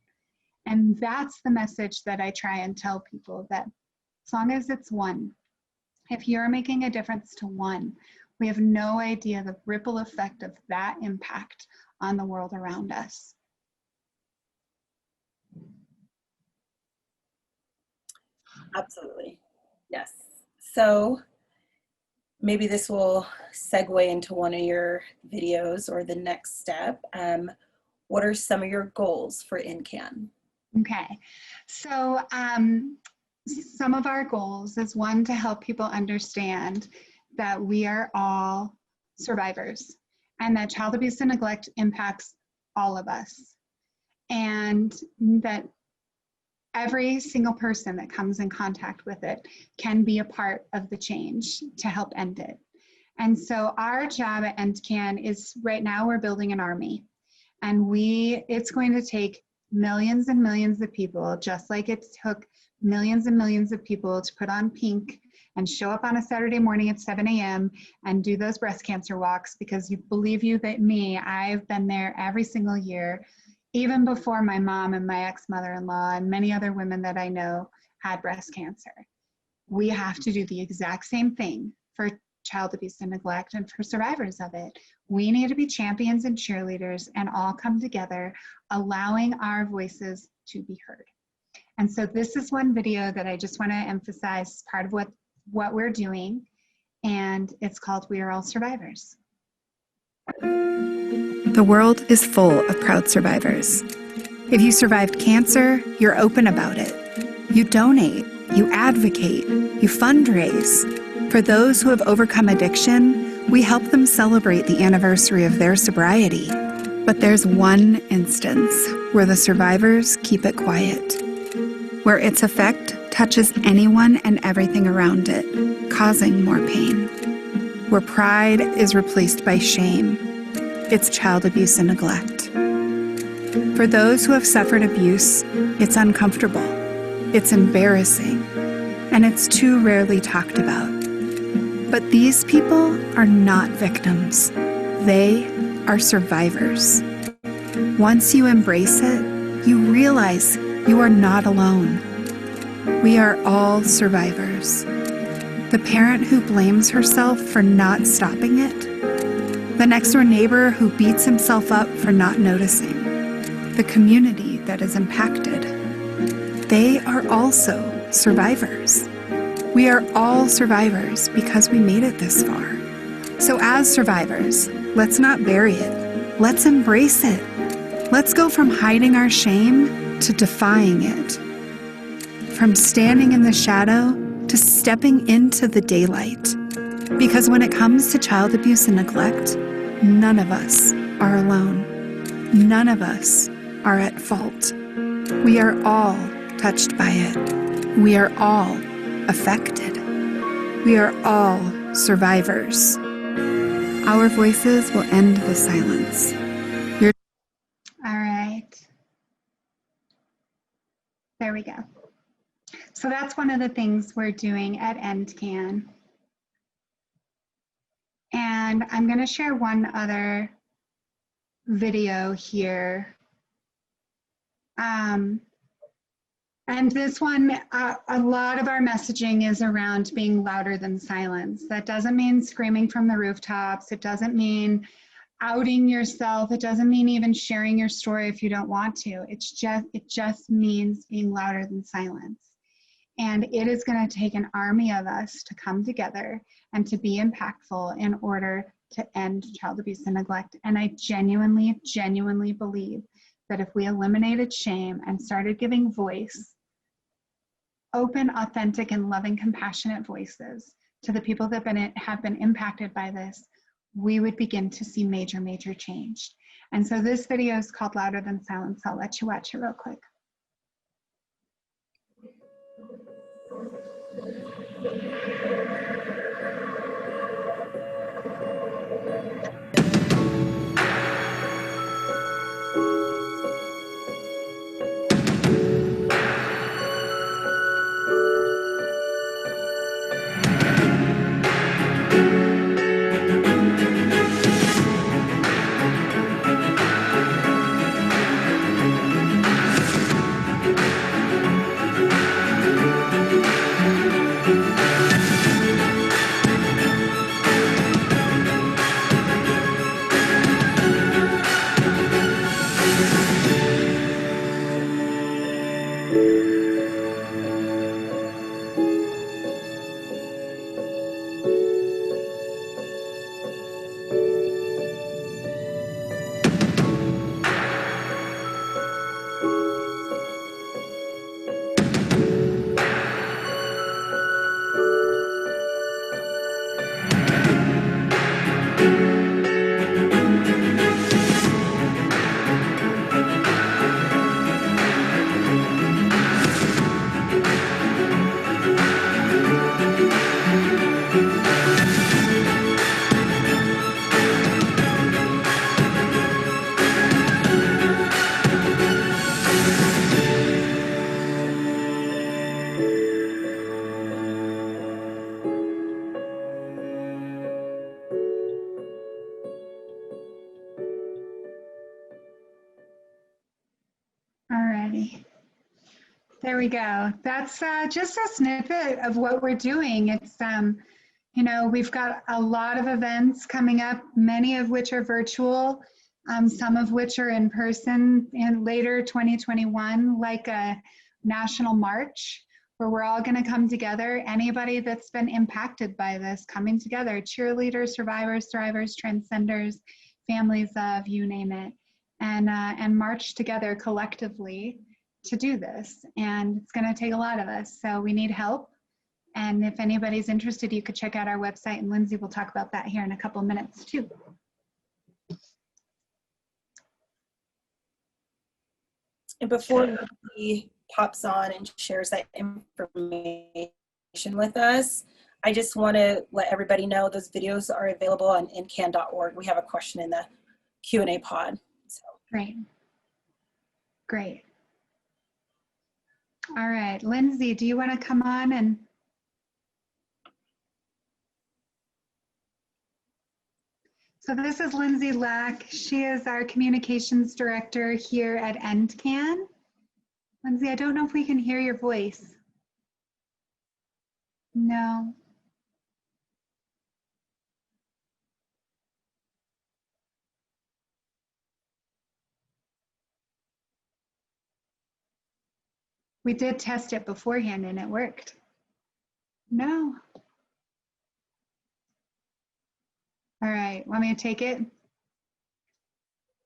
And that's the message that I try and tell people, that as long as it's one, if you're making a difference to one, we have no idea the ripple effect of that impact on the world around us. Absolutely. Yes. So maybe this will segue into one of your videos or the next step. What are some of your goals for NCAN? Okay, so some of our goals is, one, to help people understand that we are all survivors and that child abuse and neglect impacts all of us, and that every single person that comes in contact with it can be a part of the change to help end it. And so our job at NCAN is, right now we're building an army, and it's going to take millions and millions of people, just like it took millions and millions of people to put on pink and show up on a Saturday morning at 7 a.m. and do those breast cancer walks, because believe you me, I've been there every single year, even before my mom and my ex-mother-in-law and many other women that I know had breast cancer. We have to do the exact same thing for child abuse and neglect and for survivors of it. We need to be champions and cheerleaders and all come together, allowing our voices to be heard. And so this is one video that I just want to emphasize part of what we're doing, and it's called "We Are All Survivors." The world is full of proud survivors. If you survived cancer, you're open about it. You donate, you advocate, you fundraise. For those who have overcome addiction, we help them celebrate the anniversary of their sobriety. But there's one instance where the survivors keep it quiet, where its effect touches anyone and everything around it, causing more pain. Where pride is replaced by shame. It's child abuse and neglect. For those who have suffered abuse, it's uncomfortable, it's embarrassing, and it's too rarely talked about. But these people are not victims. They are survivors. Once you embrace it, you realize you are not alone. We are all survivors. The parent who blames herself for not stopping it, the next-door neighbor who beats himself up for not noticing, the community that is impacted. They are also survivors. We are all survivors because we made it this far. So as survivors, let's not bury it. Let's embrace it. Let's go from hiding our shame to defying it. From standing in the shadow to stepping into the daylight. Because when it comes to child abuse and neglect, none of us are alone. None of us are at fault. We are all touched by it. We are all affected. We are all survivors. Our voices will end the silence. All right. There we go. So that's one of the things we're doing at NCAN. And I'm going to share one other video here. And this one, a lot of our messaging is around being louder than silence. That doesn't mean screaming from the rooftops. It doesn't mean outing yourself. It doesn't mean even sharing your story if you don't want to. It just means being louder than silence. And it is going to take an army of us to come together and to be impactful in order to end child abuse and neglect. And I genuinely, genuinely believe that if we eliminated shame and started giving voice, open, authentic, and loving, compassionate voices to the people that have been impacted by this, we would begin to see major, major change. And so this video is called Louder Than Silence. I'll let you watch it real quick. Alrighty. There we go. That's just a snippet of what we're doing. It's, you know, we've got a lot of events coming up, many of which are virtual, some of which are in person in later 2021, like a national march where we're all going to come together. Anybody that's been impacted by this coming together, cheerleaders, survivors, thrivers, transcenders, families of, you name it, and march together collectively to do this. And it's going to take a lot of us. So we need help. And if anybody's interested, you could check out our website, and Lindsay will talk about that here in a couple of minutes too. And before Lindsay pops on and shares that information with us, I just want to let everybody know those videos are available on ncan.org. We have a question in the Q&A pod. So. Great. Great. All right, Lindsay, do you want to come on and? So this is Lindsay Lack. She is our communications director here at NCAN. Lindsay, I don't know if we can hear your voice. No. We did test it beforehand and it worked. No. All right, want me to take it?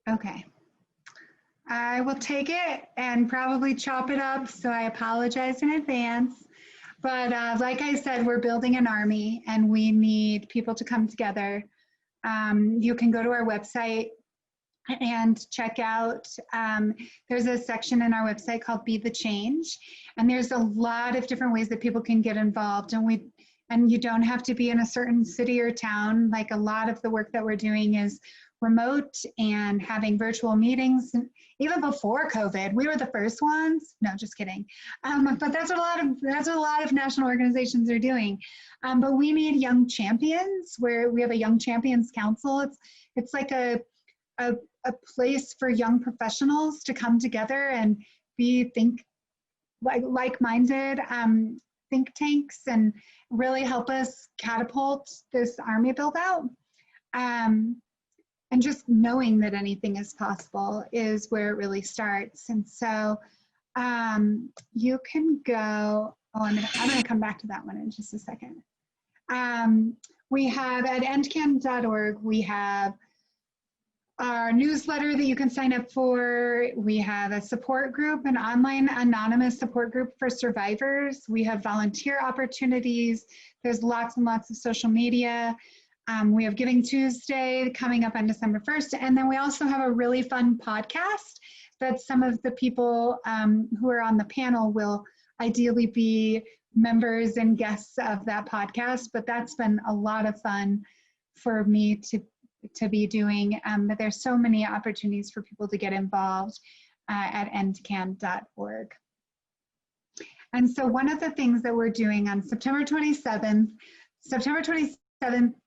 Okay. I will take it and probably chop it up, so I apologize in advance. But like I said, we're building an army and we need people to come together. You can go to our website and check out, there's a section in our website called Be the Change. And there's a lot of different ways that people can get involved. And you don't have to be in a certain city or town. Like a lot of the work that we're doing is remote and having virtual meetings. And even before COVID, we were the first ones. No, just kidding. But that's what a lot of national organizations are doing. But we need young champions, where we have a Young Champions Council. It's like a place for young professionals to come together and think like-minded think tanks and really help us catapult this army build out. And just knowing that anything is possible is where it really starts. And so you can go, I'm gonna come back to that one in just a second. We have at endcan.org, we have our newsletter that you can sign up for. We have a support group, an online anonymous support group for survivors. We have volunteer opportunities. There's lots and lots of social media. We have Giving Tuesday coming up on December 1st. And then we also have a really fun podcast that some of the people who are on the panel will ideally be members and guests of that podcast. But that's been a lot of fun for me to be doing. But there's so many opportunities for people to get involved at endcan.org. And so one of the things that we're doing on September 27th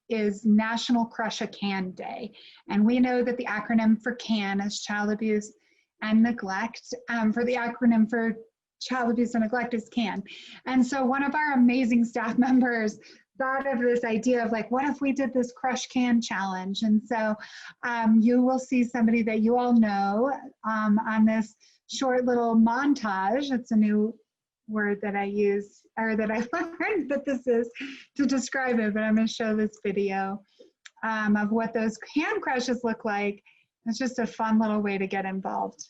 is National Crush a Can Day. And we know that the acronym for CAN is Child Abuse and Neglect. For the acronym for Child Abuse and Neglect is CAN. And so one of our amazing staff members thought of this idea of like, what if we did this Crush Can challenge? And so you will see somebody that you all know on this short little montage. It's a new word that I use, or that I learned that this is to describe it, but I'm going to show this video of what those can crushes look like. It's just a fun little way to get involved.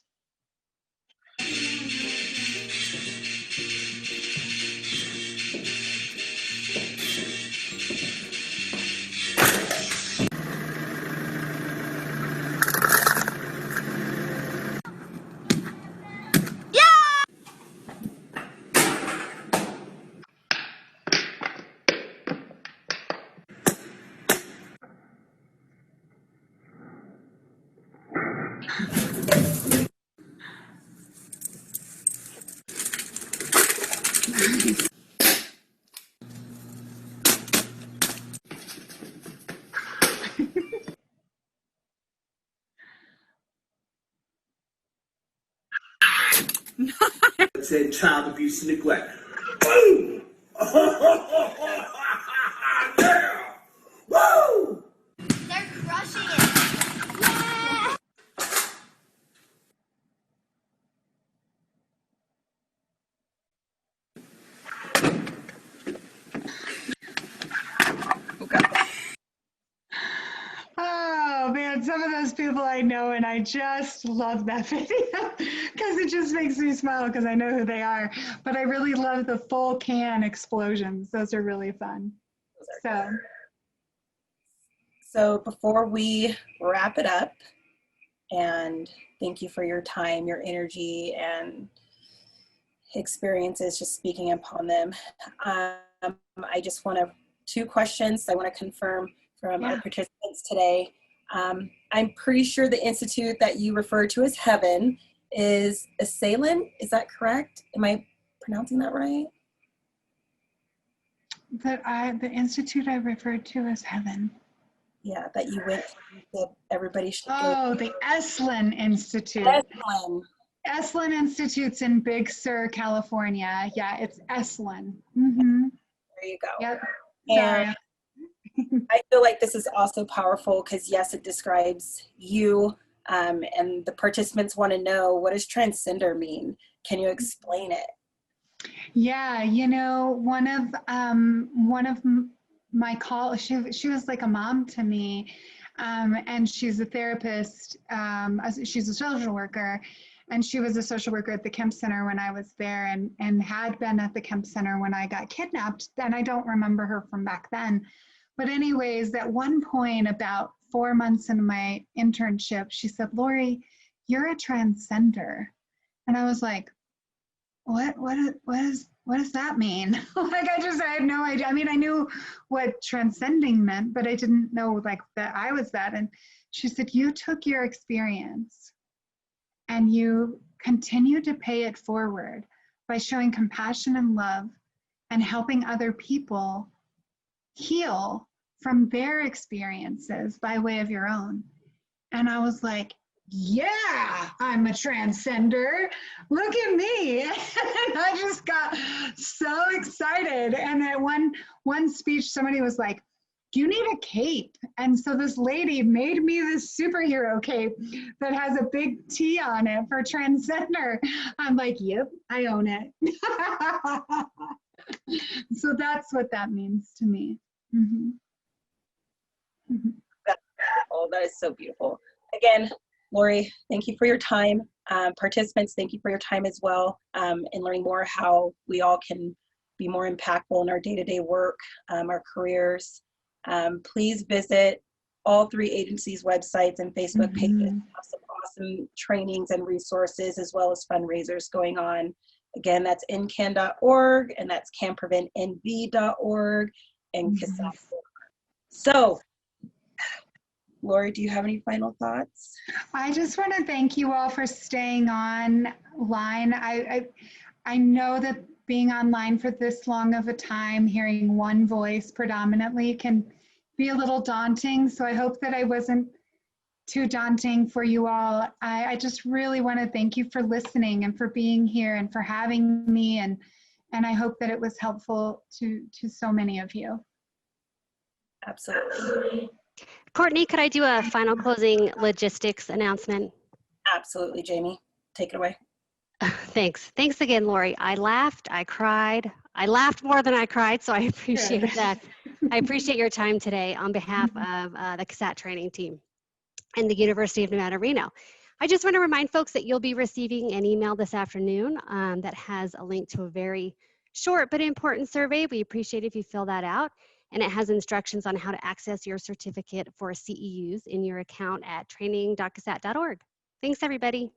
It said child abuse and neglect. Boom! Yeah! Woo! They're crushing it. Yeah! Oh man, some of those people I know, and I just love that video because it just makes me smile because I know who they are. But I really love the full can explosions. Those are really fun. So before we wrap it up, and thank you for your time, your energy, and experiences, just speaking upon them. I just want to, 2 questions I want to confirm from our participants today. I'm pretty sure the institute that you refer to as Heaven is Esalen. Is that correct? Am I pronouncing that right? The institute I referred to as Heaven. Yeah, that you went to, that everybody should go. Oh, the Esalen Institute. Esalen. Esalen Institute's in Big Sur, California. Yeah, it's Esalen. Mm-hmm. There you go. Yep. And I feel like this is also powerful because, yes, it describes you, and the participants want to know, what does transgender mean? Can you explain it? Yeah, you know, one of my call, she was like a mom to me. And she's a therapist, she's a social worker, and she was a social worker at the Kemp Center when I was there, and had been at the Kemp Center when I got kidnapped. And I don't remember her from back then. But anyways, at one point, about 4 months into my internship, she said, "Lori, you're a transcender." And I was like, what does that mean? Like, I had no idea. I mean, I knew what transcending meant, but I didn't know like that I was that. And she said, you took your experience and you continue to pay it forward by showing compassion and love and helping other people heal from their experiences by way of your own. And I was like, yeah, I'm a transcender. Look at me. And I just got so excited. And at one speech, somebody was like, you need a cape. And so this lady made me this superhero cape that has a big T on it for transcender. I'm like, yep, I own it. So that's what that means to me. Mm-hmm. Mm-hmm. That's beautiful. That is so beautiful. Again, Lori, thank you for your time. Participants, thank you for your time as well, in learning more how we all can be more impactful in our day-to-day work, our careers. Please visit all 3 agencies' websites and Facebook pages. We have some awesome trainings and resources, as well as fundraisers going on. Again, that's ncan.org, and that's canpreventnv.org, and CASAT.org. So, Lori, do you have any final thoughts? I just want to thank you all for staying online. I know that being online for this long of a time, hearing one voice predominantly, can be a little daunting. So I hope that I wasn't too daunting for you all. I just really want to thank you for listening and for being here and for having me. And I hope that it was helpful to so many of you. Absolutely. Courtney, could I do a final closing logistics announcement? Absolutely, Jamie. Take it away. Thanks. Thanks again, Lori. I laughed, I cried. I laughed more than I cried, so I appreciate that. I appreciate your time today on behalf of the CASAT training team and the University of Nevada, Reno. I just want to remind folks that you'll be receiving an email this afternoon that has a link to a very short but important survey. We appreciate if you fill that out. And it has instructions on how to access your certificate for CEUs in your account at training.casat.org. Thanks, everybody.